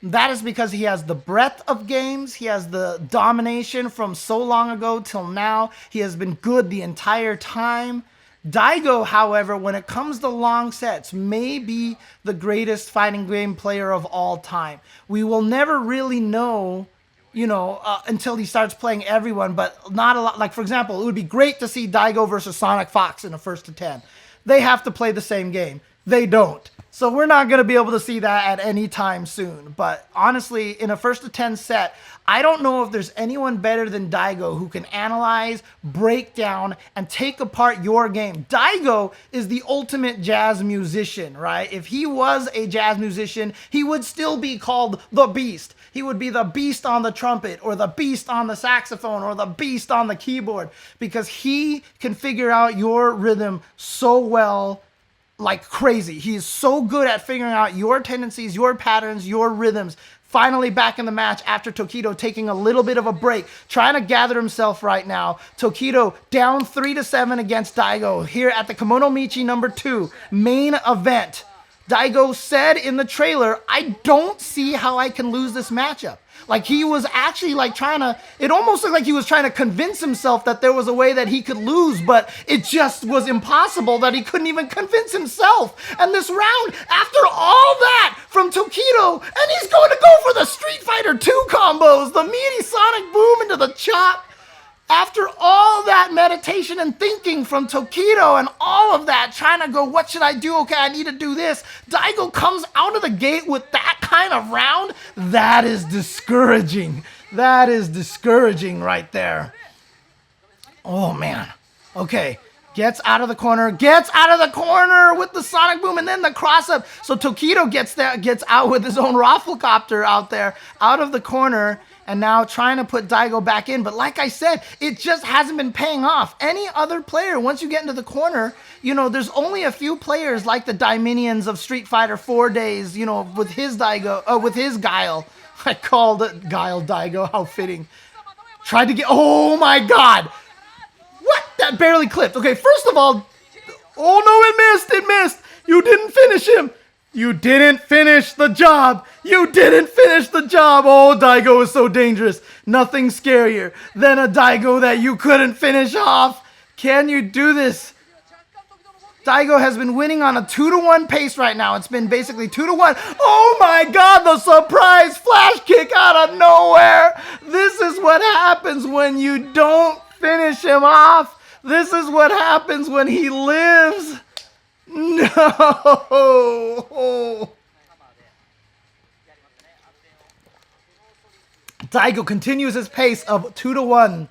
That is because he has the breadth of games. He has the domination from so long ago till now. He has been good the entire time. Daigo, however, when it comes to long sets, may be the greatest fighting game player of all time. We will never really know, you know, until he starts playing everyone, but not a lot. Like, for example, it would be great to see Daigo versus Sonic Fox in a first to 10. They have to play the same game. They don't. So we're not going to be able to see that at any time soon. But honestly, in a first to 10 set, I don't know if there's anyone better than Daigo who can analyze, break down, and take apart your game. Daigo is the ultimate jazz musician, right? If he was a jazz musician, he would still be called the Beast. He would be the beast on the trumpet, or the beast on the saxophone, or the beast on the keyboard, because he can figure out your rhythm so well, like crazy. He is so good at figuring out your tendencies, your patterns, your rhythms. Finally back in the match after Tokido taking a little bit of a break, trying to gather himself right now. Tokido down 3-7 against Daigo here at the Kemonomichi number 2 main event. Daigo said in the trailer, I don't see how I can lose this matchup. Like, he was actually like trying to, it almost looked like he was trying to convince himself that there was a way that he could lose, but it just was impossible that he couldn't even convince himself. And this round, after all that from Tokido, and he's going to go for the Street Fighter 2 combos, the meaty sonic boom into the chop. After all that meditation and thinking from Tokido and all of that, trying to go, what should I do? Okay, I need to do this. Daigo comes out of the gate with that kind of round. That is discouraging. That is discouraging right there. Oh, man. Okay. Gets out of the corner. Gets out of the corner with the sonic boom and then the cross up. So Tokido gets out with his own Rafflecopter out there, out of the corner. And now trying to put Daigo back in. But like I said, it just hasn't been paying off. Any other player, once you get into the corner, you know, there's only a few players like the Daiminions of Street Fighter 4 days, you know, with his Guile. I called it Guile Daigo. How fitting. Tried to get, oh my God. What? That barely clipped. Okay, first of all, oh no, it missed. You didn't finish him. You didn't finish the job. You didn't finish the job. Oh, Daigo is so dangerous. Nothing scarier than a Daigo that you couldn't finish off. Can you do this? Daigo has been winning on a 2-1 pace right now. It's been basically 2-1. Oh my God, the surprise flash kick out of nowhere. This is what happens when you don't finish him off. This is what happens when he lives. No! Daigo continues his pace of 2-1.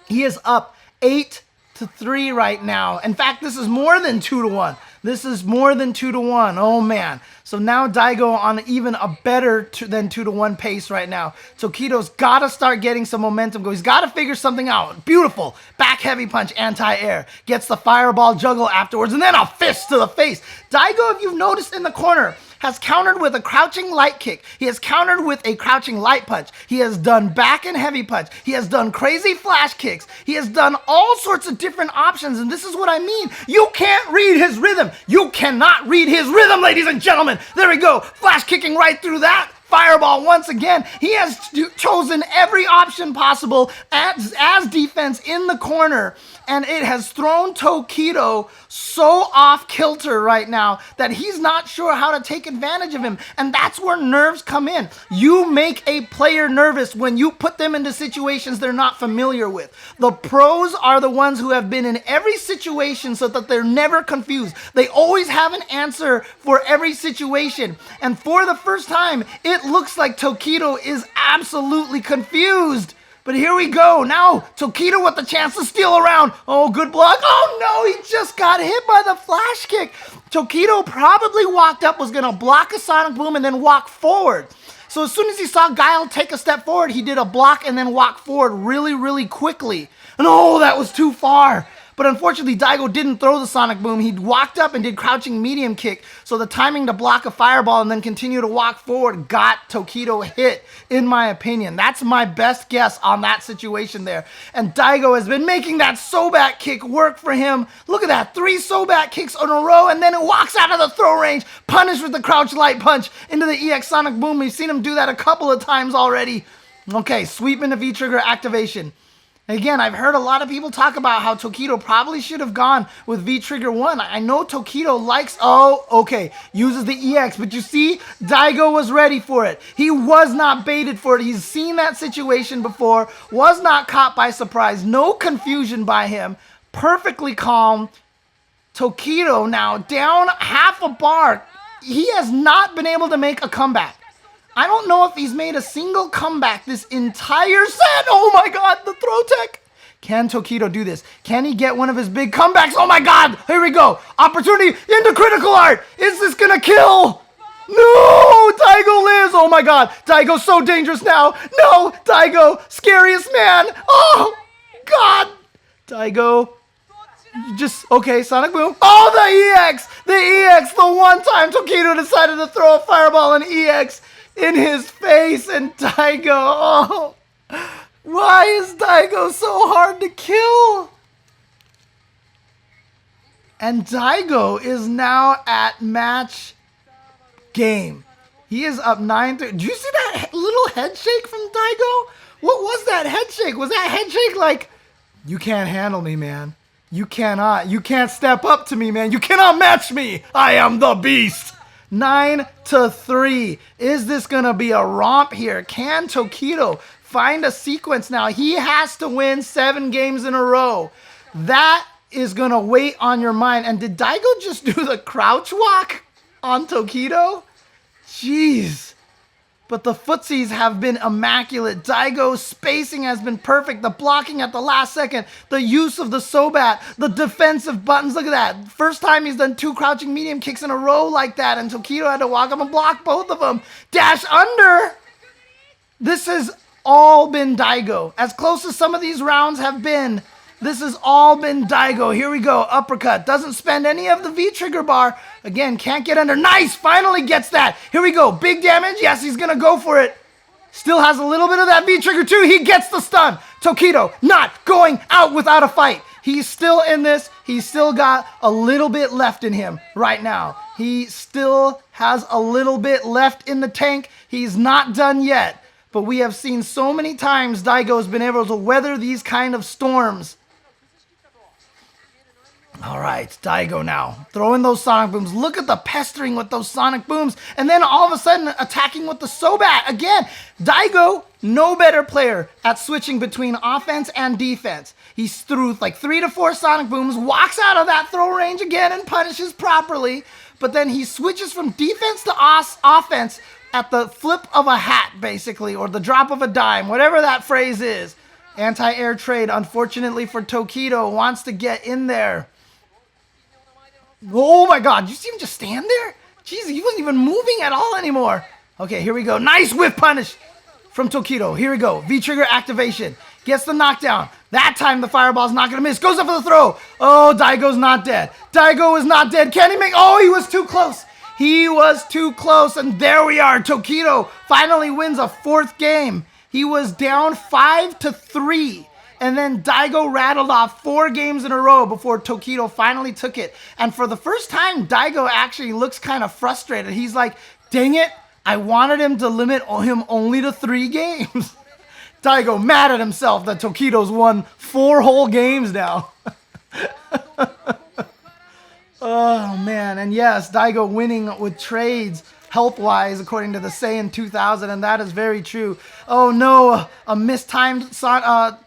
He is up 8-3 right now. In fact, this is more than 2-1. This is more than 2-1. Oh, man. So now Daigo on even a better than 2-1 pace right now. Tokido's got to start getting some momentum going. He's got to figure something out. Beautiful. Back heavy punch, anti-air. Gets the fireball juggle afterwards, and then a fist to the face. Daigo, if you've noticed in the corner, has countered with a crouching light kick. He has countered with a crouching light punch. He has done back and heavy punch. He has done crazy flash kicks. He has done all sorts of different options, and this is what I mean. You can't read his rhythm. You cannot read his rhythm, ladies and gentlemen. There we go. Flash kicking right through that. Fireball once again. He has chosen every option possible as defense in the corner, and it has thrown Tokido so off kilter right now that he's not sure how to take advantage of him, and that's where nerves come in. You make a player nervous when you put them into situations they're not familiar with. The pros are the ones who have been in every situation so that they're never confused. They always have an answer for every situation, and for the first time, it looks like Tokido is absolutely confused. But here we go. Now, Tokido with the chance to steal around. Oh, good block. Oh, no, he just got hit by the flash kick. Tokido probably walked up, was going to block a sonic boom, and then walk forward. So as soon as he saw Guile take a step forward, he did a block and then walk forward really, really quickly. And oh, that was too far. But unfortunately, Daigo didn't throw the sonic boom. He walked up and did crouching medium kick. So the timing to block a fireball and then continue to walk forward got Tokido hit, in my opinion. That's my best guess on that situation there. And Daigo has been making that Sobat kick work for him. Look at that, 3 Sobat kicks in a row, and then it walks out of the throw range, punished with the crouch light punch into the EX sonic boom. We've seen him do that a couple of times already. Okay, sweep into V-trigger activation. Again, I've heard a lot of people talk about how Tokido probably should have gone with V-Trigger 1. I know Tokido likes, uses the EX, but you see, Daigo was ready for it. He was not baited for it. He's seen that situation before, was not caught by surprise, no confusion by him, perfectly calm. Tokido now down half a bar. He has not been able to make a comeback. I don't know if he's made a single comeback this entire set. Oh my god, the throw tech. Can Tokido do this? Can he get one of his big comebacks? Oh my god, here we go. Opportunity into critical art. Is this gonna kill? No, Daigo lives. Oh my god, Daigo's so dangerous now. No, Daigo, scariest man. Oh god, Daigo. Okay, sonic boom. Oh, the EX, the one time Tokido decided to throw a fireball and EX in his face, and Daigo, oh, why is Daigo so hard to kill? And Daigo is now at match game. He is up 9-3. Did you see that little head shake from Daigo? What was that head shake? Was that head shake like, you can't handle me, man. You cannot. You can't step up to me, man. You cannot match me. I am the beast. 9-3. Is this going to be a romp here? Can Tokido find a sequence now? He has to win 7 games in a row. That is going to weigh on your mind. And did Daigo just do the crouch walk on Tokido? Jeez. But the footsies have been immaculate. Daigo's spacing has been perfect. The blocking at the last second. The use of the Sobat. The defensive buttons. Look at that. First time he's done 2 crouching medium kicks in a row like that. And Tokido had to walk up and block both of them. Dash under. This has all been Daigo. As close as some of these rounds have been, this has all been Daigo. Here we go. Uppercut. Doesn't spend any of the V-trigger bar. Again, can't get under. Nice! Finally gets that. Here we go. Big damage. Yes, he's going to go for it. Still has a little bit of that V-trigger too. He gets the stun. Tokido not going out without a fight. He's still in this. He's still got a little bit left in him right now. He still has a little bit left in the tank. He's not done yet. But we have seen so many times Daigo has been able to weather these kind of storms. All right, Daigo now, throwing those sonic booms. Look at the pestering with those sonic booms. And then all of a sudden attacking with the Sobat. Again, Daigo, no better player at switching between offense and defense. He's through like 3 to 4 sonic booms, walks out of that throw range again and punishes properly. But then he switches from defense to offense at the flip of a hat, basically, or the drop of a dime, whatever that phrase is. Anti-air trade, unfortunately for Tokido, wants to get in there. Oh my god, you see him just stand there? Jeez, he wasn't even moving at all anymore. Okay, here we go. Nice whip punish from Tokido. Here we go. V-trigger activation. Gets the knockdown. That time the fireball's not going to miss. Goes up for the throw. Oh, Daigo's not dead. Daigo is not dead. Can he make... Oh, he was too close. He was too close, and there we are. Tokido finally wins a 4th game. He was down 5-3. And then Daigo rattled off 4 games in a row before Tokido finally took it. And for the first time, Daigo actually looks kind of frustrated. He's like, dang it, I wanted him to limit him only to 3 games. Daigo mad at himself that Tokido's won 4 whole games now. Oh, man. And yes, Daigo winning with trades health-wise, according to the Saiyan 2000, and that is very true. Oh, no, a mistimed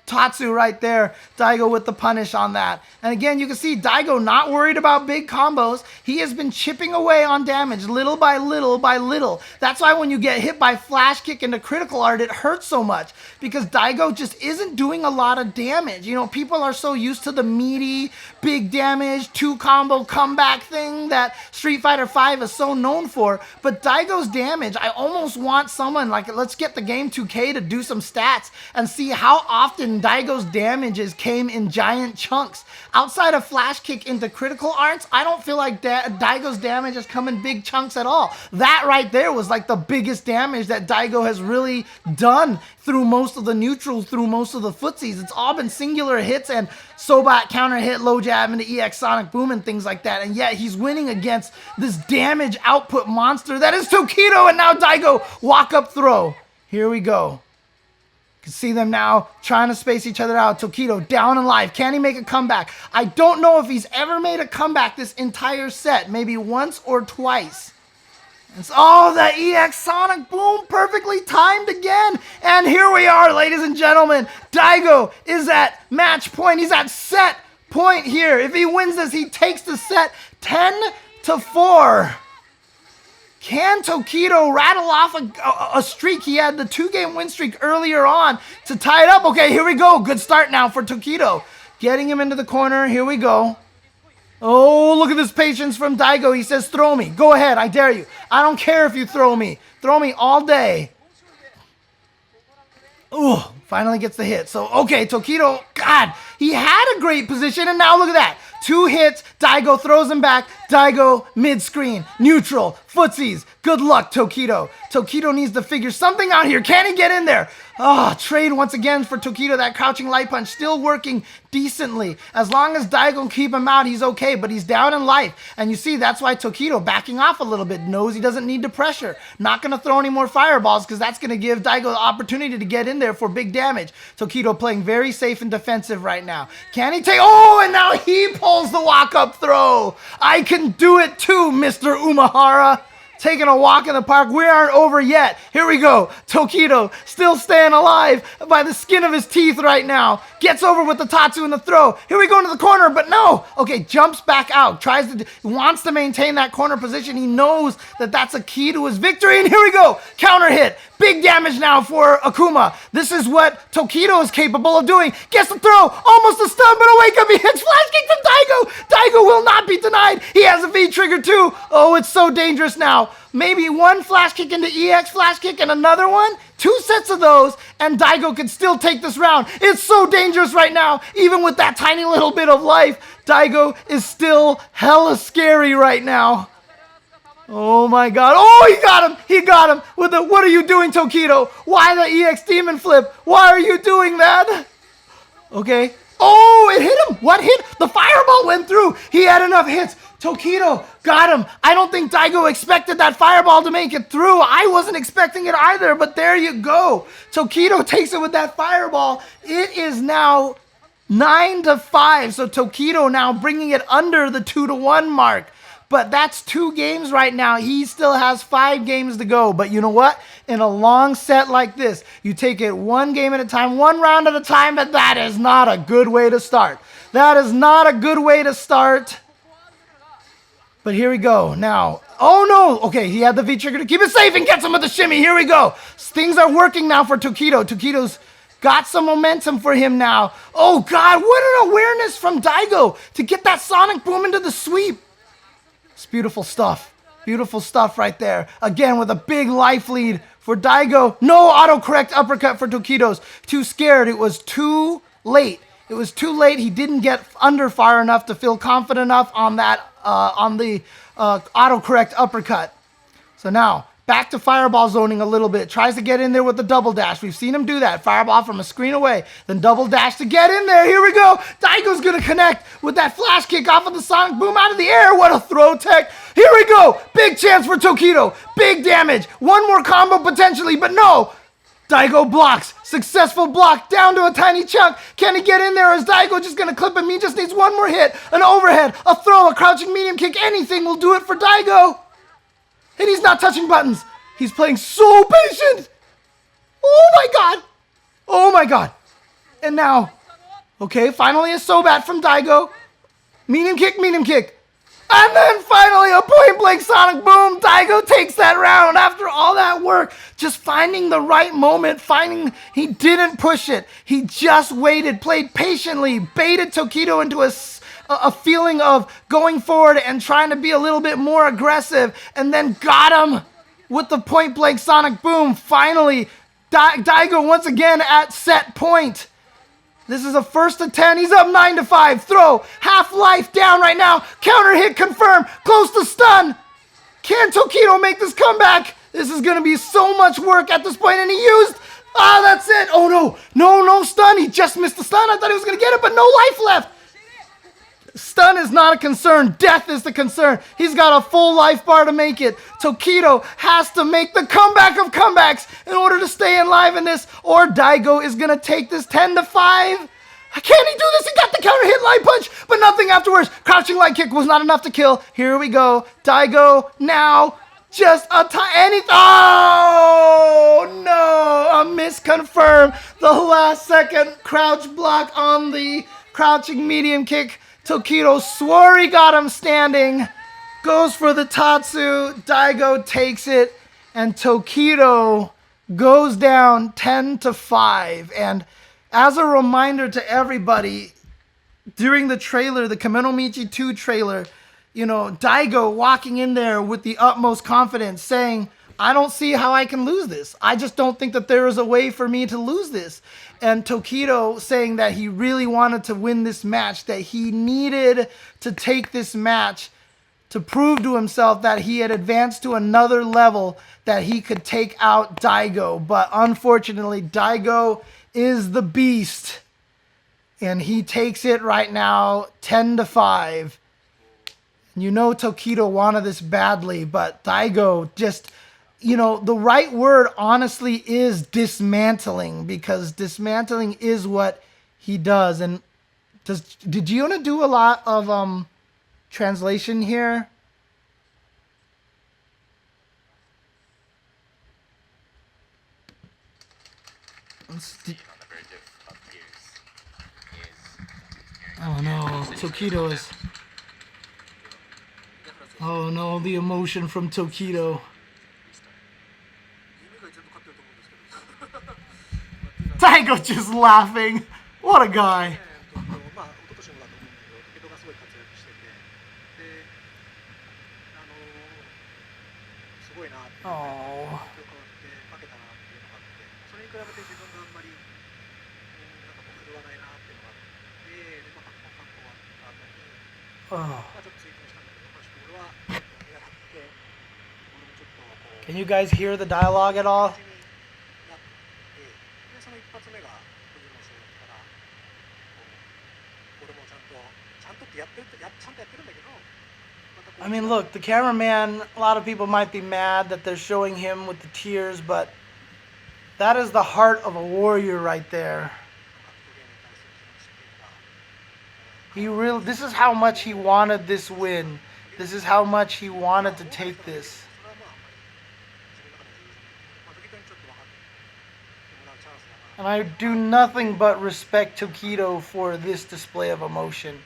Tatsu right there. Daigo with the punish on that. And again, you can see Daigo not worried about big combos. He has been chipping away on damage little by little by little. That's why when you get hit by flash kick into critical art, it hurts so much, because Daigo just isn't doing a lot of damage. You know, people are so used to the meaty, big damage, 2-combo comeback thing that Street Fighter V is so known for. But Daigo's damage, I almost want someone, like, let's get the game 2K to do some stats and see how often Daigo's damages came in giant chunks. Outside of flash kick into critical arts, I don't feel like Daigo's damage has come in big chunks at all. That right there was like the biggest damage that Daigo has really done through most of the neutrals, through most of the footsies. It's all been singular hits and Sobat counter hit, low jab into EX Sonic Boom and things like that. And yet he's winning against this damage output monster that is Tokido, and now Daigo walk up throw. Here we go. You can see them now trying to space each other out. Tokido down and live. Can he make a comeback? I don't know if he's ever made a comeback this entire set. Maybe once or twice. Oh, the EX Sonic Boom, perfectly timed again. And here we are, ladies and gentlemen. Daigo is at match point. He's at set point here. If he wins this, he takes the set 10-4. Can Tokido rattle off a streak? He had the 2-game win streak earlier on to tie it up. Okay, here we go. Good start now for Tokido. Getting him into the corner. Here we go. Oh, look at this patience from Daigo. He says, throw me. Go ahead. I dare you. I don't care if you throw me. Throw me all day. Ooh, finally gets the hit. So, okay, Tokido, God, he had a great position, and now look at that. 2 hits, Daigo throws him back. Daigo mid-screen, neutral, footsies. Good luck, Tokido. Tokido needs to figure something out here. Can he get in there? Oh, trade once again for Tokido. That crouching light punch still working decently. As long as Daigo can keep him out, he's okay, but he's down in life. And you see, that's why Tokido backing off a little bit. Knows he doesn't need to pressure. Not going to throw any more fireballs, because that's going to give Daigo the opportunity to get in there for big damage. Tokido playing very safe and defensive right now. Can he take... Oh, and now he pulls the walk-up throw. I can do it too, Mr. Umehara. Taking a walk in the park. We aren't over yet. Here we go. Tokido still staying alive by the skin of his teeth right now. Gets over with the Tatsu in the throw. Here we go into the corner, but no. Okay, jumps back out. Wants to maintain that corner position. He knows that that's a key to his victory. And here we go. Counter hit. Big damage now for Akuma. This is what Tokido is capable of doing. Gets the throw. Almost a stun, but a wake up. He hits flash kick from Daigo. Daigo will not be denied. He has a V trigger too. Oh, it's so dangerous now. Maybe one flash kick into EX flash kick and another one. 2 sets of those, and Daigo can still take this round. It's so dangerous right now. Even with that tiny little bit of life, Daigo is still hella scary right now. Oh my god. Oh, he got him. He got him with the, what are you doing, Tokido? Why the EX demon flip? Why are you doing that? Okay. Oh, it hit him. What hit? The fireball went through. He had enough hits. Tokido got him. I don't think Daigo expected that fireball to make it through. I wasn't expecting it either, but there you go. Tokido takes it with that fireball. It is now 9-5. So Tokido now bringing it under the 2-1 mark. But that's 2 games right now. He still has 5 games to go. But you know what? In a long set like this, you take it 1 game at a time, 1 round at a time, but that is not a good way to start. That is not a good way to start. But here we go. Now, oh no. Okay, he had the V trigger to keep it safe and gets him with the shimmy. Here we go. Things are working now for Tokido. Tokido's got some momentum for him now. Oh God, what an awareness from Daigo to get that Sonic Boom into the sweep. It's beautiful stuff. Beautiful stuff right there. Again, with a big life lead for Daigo. No autocorrect uppercut for Tokido's. Too scared. It was too late. It was too late. He didn't get under far enough to feel confident enough on that, on the autocorrect uppercut. So now, back to fireball zoning a little bit. Tries to get in there with the double dash. We've seen him do that. Fireball from a screen away. Then double dash to get in there. Here we go. Daigo's going to connect with that flash kick off of the sonic boom out of the air. What a throw tech. Here we go. Big chance for Tokido. Big damage. One more combo potentially, but no. Daigo blocks. Successful block down to a tiny chunk. Can he get in there? Or is Daigo just going to clip him? He just needs one more hit. An overhead, a throw, a crouching medium kick. Anything will do it for Daigo. And he's not touching buttons. He's playing so patient. Oh my god. Oh my god. And now, okay, finally a Sobat from Daigo. Medium kick, medium kick. And then finally a point blank sonic boom. Daigo takes that round after all that work. Just finding the right moment. He didn't push it. He just waited, played patiently, baited Tokido into a feeling of going forward and trying to be a little bit more aggressive, and then got him with the point blank sonic boom. Finally, Daigo once again at set point. This is a first to 10. He's up 9-5. Throw. Half life down right now. Counter hit confirmed. Close to stun. Can Tokido make this comeback? This is going to be so much work at this point. And he used... Ah, that's it. Oh, no. No stun. He just missed the stun. I thought he was going to get it, but no life left. Stun is not a concern. Death is the concern. He's got a full life bar to make it. Tokido has to make the comeback of comebacks in order to stay alive in this, or Daigo is going to take this 10-5. Can he do this? He got the counter hit light punch, but nothing afterwards. Crouching light kick was not enough to kill. Here we go. Daigo now just anything. Oh, no. A miss confirmed. The last second crouch block on the crouching medium kick. Tokido swore he got him standing, goes for the Tatsu, Daigo takes it, and Tokido goes down 10-5. And as a reminder to everybody, during the trailer, the Kemonomichi 2 trailer, you know, Daigo walking in there with the utmost confidence saying, I don't see how I can lose this. I just don't think that there is a way for me to lose this. And Tokido saying that he really wanted to win this match, that he needed to take this match to prove to himself that he had advanced to another level, that he could take out Daigo. But unfortunately, Daigo is the beast. And he takes it right now 10-5. You know Tokido wanted this badly, but Daigo just... You know, the right word, honestly, is dismantling, because dismantling is what he does. And did Giona do a lot of translation here? Oh no, Tokido is... Oh no, the emotion from Tokido. Daigo just laughing. What a guy. Oh. Oh. Can you guys hear the dialogue at all? I mean, look, the cameraman, a lot of people might be mad that they're showing him with the tears, but that is the heart of a warrior right there. This is how much he wanted this win. This is how much he wanted to take this. And I do nothing but respect Tokido for this display of emotion.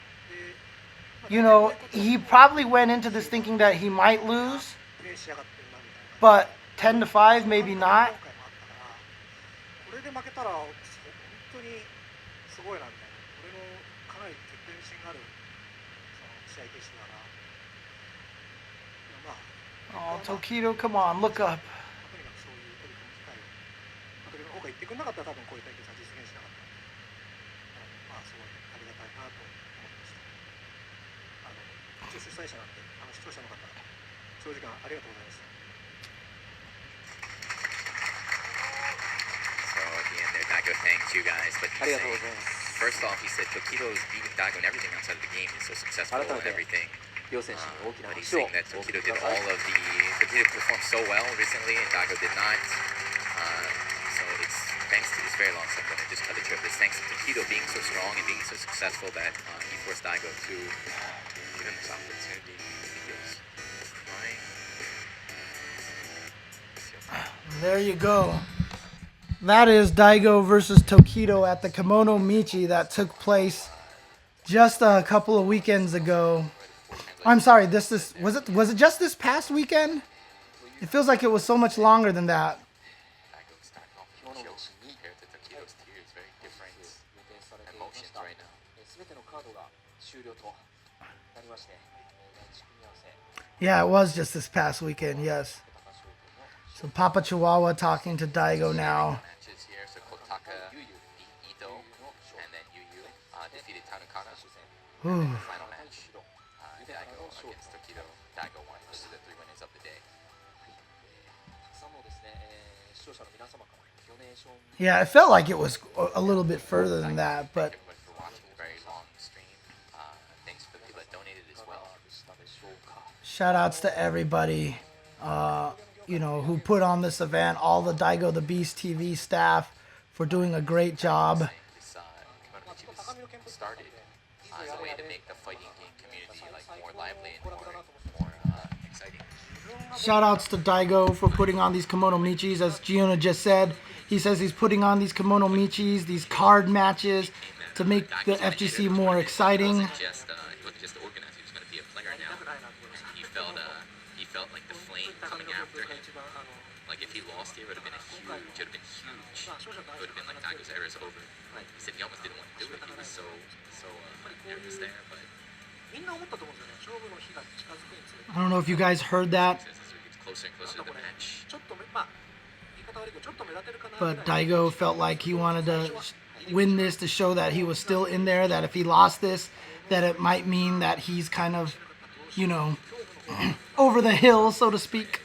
You know, he probably went into this thinking that he might lose, but 10-5, maybe not. Oh, Tokido, come on, look up. 長時間ありがとうございます。 So at the end there, Daigo thanks you guys, but あり he's がとうご saying, ざいます。 first off, he said Tokido is beating Daigo in everything outside of the game. He's so successful and everything. 両選手に大きな But 拍 he's 手を saying that お送 Tokido りく did ださ all い。 of the Tokido performed so well recently, and Daigo did not. So it's thanks to this very long set when it just cut the trip. It's thanks to Tokido being so strong and being so successful that he forced Daigo to give him this opportunity. He feels crying. There you go. That is Daigo versus Tokido at the Kemonomichi that took place just a couple of weekends ago. I'm sorry, was it just this past weekend? It feels like it was so much longer than that. Daigo's not compared to Tokido's tears. Very different emotions right now. すべてのカードが終了となりまして、第一組み合わせ Yeah, it was just this past weekend, yes. So Papa Chihuahua talking to Daigo now. Matches here. So Kotaka beat Ito, and then Yuyu defeated Tanukana. Ooh. Final match. Daigo against Tokido. Daigo won. This is the 3 winners of the day. たくさんのですね、視聴者の皆様からドネーション Yeah, it felt like it was a little bit further than that, but Thank everyone for watching a very long stream. Thanks for the people that donated as well. したでしょうか。 shout outs to everybody, who put on this event, all the DaigoTheBeasTV staff for doing a great job. This Kemonomichi was started as a way to make the fighting game community like more lively and more exciting. Shout outs to Daigo for putting on these Kemonomichis. As Giona just said, he says he's putting on these Kemonomichis, these card matches, to make the FGC more exciting. He wasn't just the organizer, he was going to be a player now. He felt like the flame coming after him. Like if he lost here, it would have been huge. It would have been like Daigo's era is over. He said he almost didn't want to do it. He was so nervous there, but みんな思ったと思うんですよね。勝負の日が近づくにつれて、 I don't know if you guys heard that, as we get closer and closer to the match. ちょっとまあ言い方悪いけどちょっと目立てるかな。 but Daigo felt like he wanted to win this to show that he was still in there, that if he lost this, that it might mean that he's kind of, over the hill, so to speak.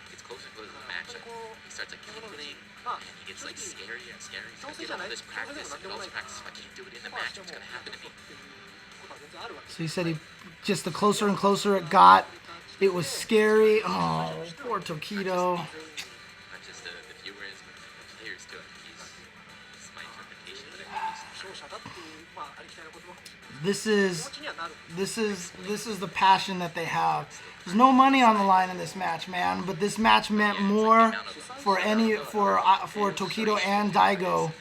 Gets closer and closer to the match. He starts like tingling, and he gets like scarier and scarier. He's gonna get all this practice, and all this practice. If I can't do it in the match, what's gonna happen to me? So he said just the closer and closer it got, it was scary. Oh, poor Tokido. Not just the viewers, but the players too. This is my interpretation, but I think 勝者だっていうまあありきたりな言葉かもしれない。 This is the passion that they have. There's no money on the line in this match, man, but this match meant more for Tokido and Daigo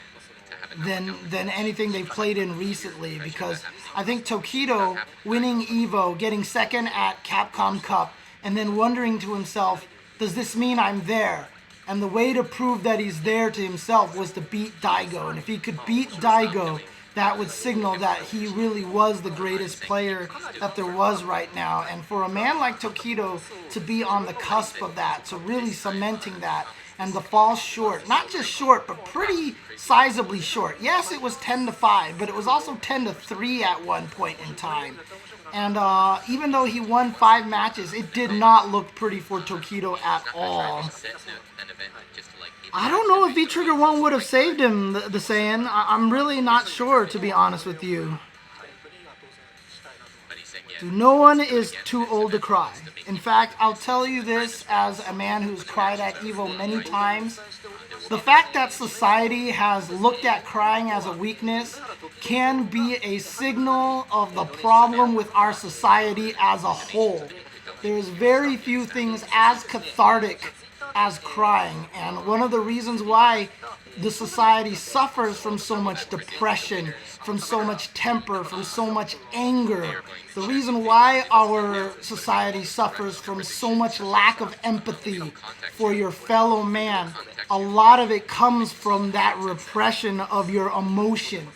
than anything they've played in recently, because I think Tokido winning Evo, getting second at Capcom Cup, and then wondering to himself, does this mean I'm there? And the way to prove that he's there to himself was to beat Daigo, and if he could beat Daigo, that would signal that he really was the greatest player that there was right now. And for a man like Tokido to be on the cusp of that, to really cementing that, and to fall short, not just short, but pretty sizably short. Yes, it was 10-5, but it was also 10-3 at one point in time. And even though he won 5 matches, it did not look pretty for Tokido at all. I don't know if V-Trigger 1 would have saved him, the Saiyan. I'm really not sure, to be honest with you. No one is too old to cry. In fact, I'll tell you this as a man who's cried at Evo many times. The fact that society has looked at crying as a weakness can be a signal of the problem with our society as a whole. There's very few things as cathartic as crying, and one of the reasons why the society suffers from so much depression, from so much temper, from so much anger, the reason why our society suffers from so much lack of empathy for your fellow man, a lot of it comes from that repression of your emotion.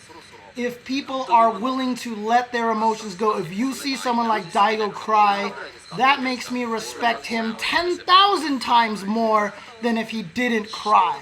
If people are willing to let their emotions go, if you see someone like Daigo cry, that makes me respect him 10,000 times more than if he didn't cry.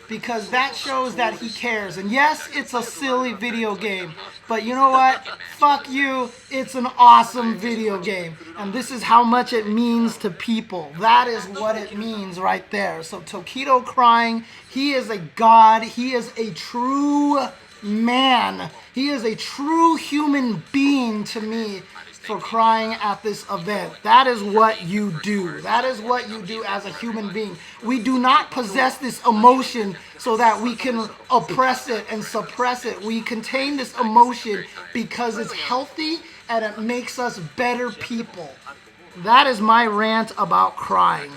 because that shows that he cares. And yes, it's a silly video game, but you know what? Fuck you. It's an awesome video game. And this is how much it means to people. That is what it means right there. So Tokido crying, he is a god. He is a true man. He is a true human being to me for crying at this event. That is what you do. That is what you do as a human being. We do not possess this emotion so that we can oppress it and suppress it. We contain this emotion because it's healthy and it makes us better people. That is my rant about crying.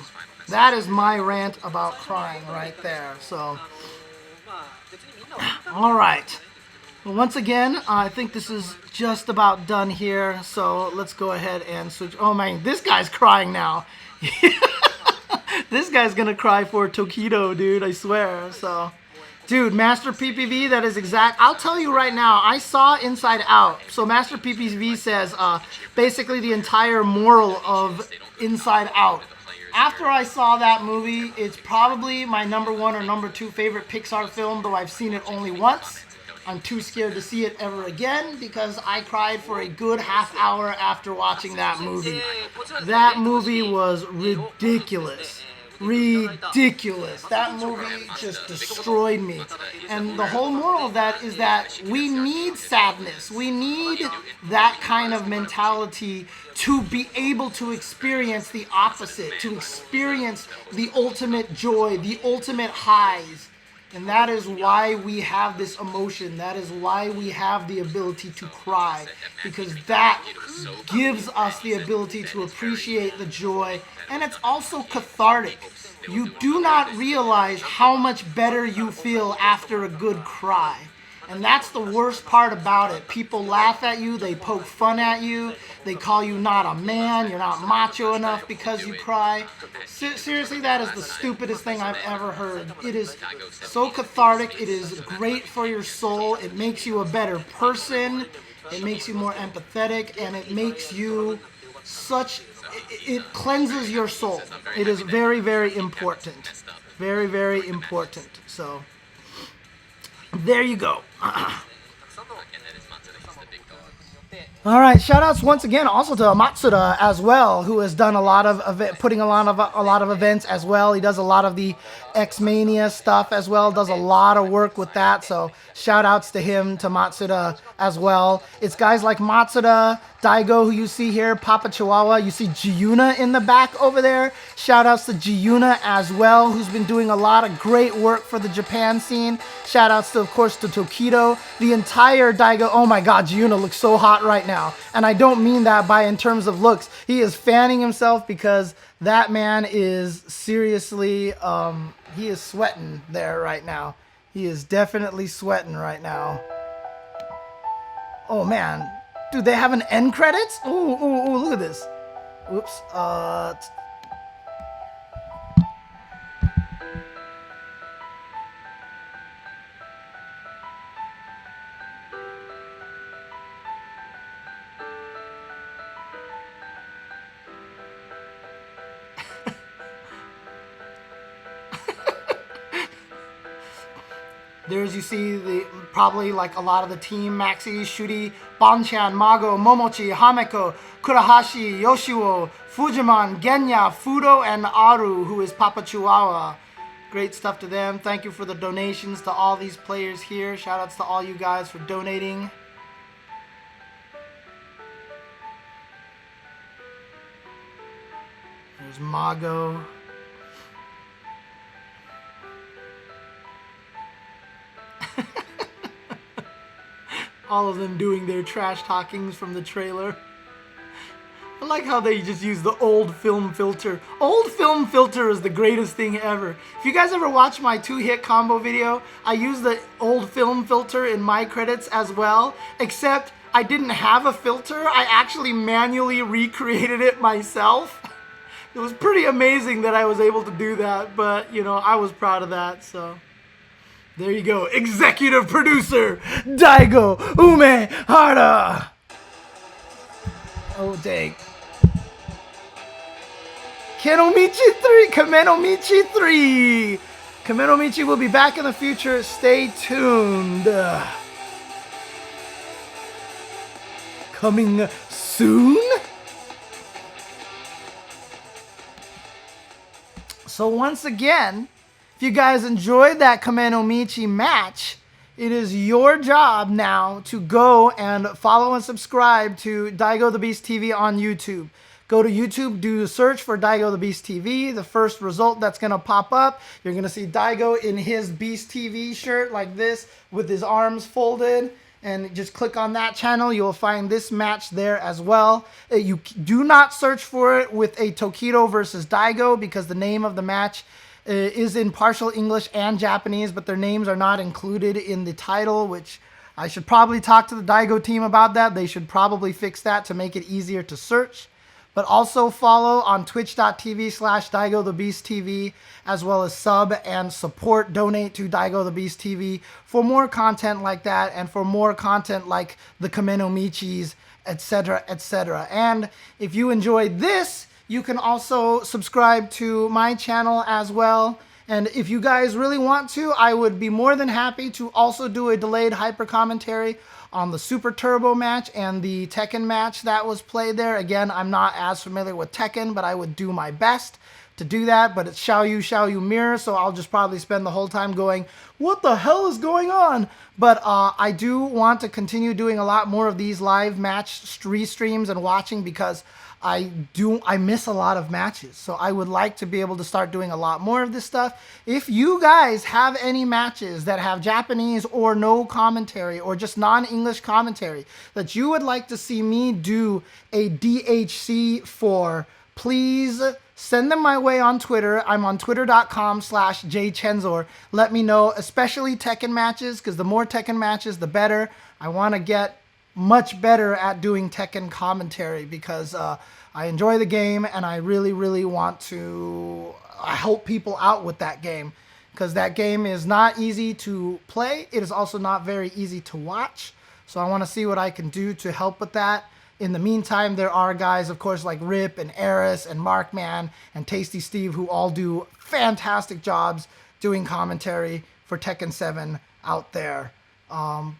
That is my rant about crying right there. So, all right. Well, once again, I think this is just about done here, so let's go ahead and switch. Oh man, this guy's crying now. This guy's gonna cry for Tokido, dude, I swear. So, dude, Master PPV, that is exact. I'll tell you right now, I saw Inside Out. So Master PPV says basically the entire moral of Inside Out. After I saw that movie, it's probably my #1 or #2 favorite Pixar film, though I've seen it only once. I'm too scared to see it ever again because I cried for a good half hour after watching that movie. That movie was ridiculous. Ridiculous. That movie just destroyed me. And the whole moral of that is that we need sadness. We need that kind of mentality to be able to experience the opposite, to experience the ultimate joy, the ultimate highs. And that is why we have this emotion. That is why we have the ability to cry. Because that gives us the ability to appreciate the joy. And it's also cathartic. You do not realize how much better you feel after a good cry. And that's the worst part about it. People laugh at you, they poke fun at you, they call you not a man, you're not macho enough because you cry. Seriously, that is the stupidest thing I've ever heard. It is so cathartic, it is great for your soul, it makes you a better person, it makes you more empathetic, and it makes you it cleanses your soul. It is very, very important. Very, very important. So, there you go. All right, shout outs once again also to Matsuda as well, who has done a lot of putting a lot of events as well. He does a lot of the X-Mania stuff as well, does a lot of work with that. So shout outs to him, to Matsuda as well. It's guys like Matsuda, Daigo, who you see here, Papa Chihuahua. You see Giuna in the back over there. Shout outs to Giuna as well, who's been doing a lot of great work for the Japan scene. Shout outs to, of course, to Tokido, the entire Daigo. Oh my god, Giuna looks so hot right now. And I don't mean that in terms of looks. He is fanning himself because that man is seriously, he is sweating there right now. He is definitely sweating right now. Oh man. Dude, they have an end credits? Ooh, look at this. Oops. There's, you see, probably like a lot of the team, Maxi, Shuri, Banchan, Mago, Momochi, Hameko, Kurahashi, Yoshio, Fujiman, Genya, Fudo, and Aru, who is Papa Chihuahua. Great stuff to them. Thank you for the donations to all these players here. Shout outs to all you guys for donating. There's Mago. All of them doing their trash talkings from the trailer. I like how they just use the old film filter. Old film filter is the greatest thing ever. If you guys ever watch my 2-hit combo video, I use the old film filter in my credits as well, except I didn't have a filter. I actually manually recreated it myself. It was pretty amazing that I was able to do that, but you know, I was proud of that, so. There you go, executive producer, Daigo Umehara. Oh, dang. Kemonomichi 3, Kemonomichi will be back in the future. Stay tuned. Coming soon? So once again, if you guys enjoyed that Kemonomichi match, it is your job now to go and follow and subscribe to DaigoTheBeasTV on YouTube. Go to YouTube, do a search for DaigoTheBeasTV. The first result that's going to pop up, you're going to see Daigo in his Beast TV shirt like this with his arms folded. And just click on that channel. You'll find this match there as well. You do not search for it with a Tokido versus Daigo because the name of the match is in partial English and Japanese, but their names are not included in the title, which I should probably talk to the Daigo team about that. They should probably fix that to make it easier to search. But also follow on twitch.tv/DaigoTheBeasTV, as well as sub and support, donate to DaigoTheBeasTV for more content like that and for more content like the Kemonomichis, etc., etc. And if you enjoyed this, you can also subscribe to my channel as well. And if you guys really want to, I would be more than happy to also do a delayed hyper commentary on the Super Turbo match and the Tekken match that was played there. Again, I'm not as familiar with Tekken, but I would do my best to do that. But it's Xiao mirror, so I'll just probably spend the whole time going, what the hell is going on? But I do want to continue doing a lot more of these live match restreams and watching because I miss a lot of matches. So I would like to be able to start doing a lot more of this stuff. If you guys have any matches that have Japanese or no commentary or just non-English commentary that you would like to see me do a DHC for, please send them my way on Twitter. I'm on twitter.com/jchensor. Let me know, especially Tekken matches, because the more Tekken matches, the better. I want to get much better at doing Tekken commentary because I enjoy the game and I really, really want to help people out with that game because that game is not easy to play. It is also not very easy to watch. So I want to see what I can do to help with that. In the meantime, there are guys, of course, like Rip and Eris and Markman and Tasty Steve who all do fantastic jobs doing commentary for Tekken 7 out there.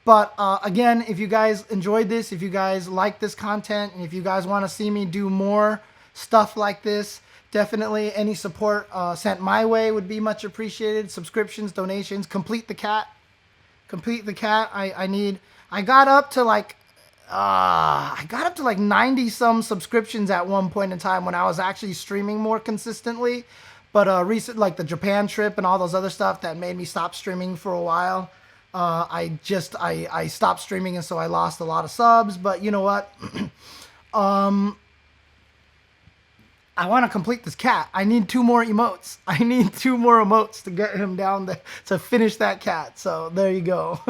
But again, if you guys enjoyed this, if you guys like this content, and if you guys want to see me do more stuff like this, definitely any support sent my way would be much appreciated. Subscriptions, donations, complete the cat. I got up to like 90 some subscriptions at one point in time when I was actually streaming more consistently. But recent, like the Japan trip and all those other stuff that made me stop streaming for a while. I stopped streaming and so I lost a lot of subs, but you know what? I want to complete this cat. I need 2 more emotes. I need 2 more emotes to get him down there to finish that cat. So there you go.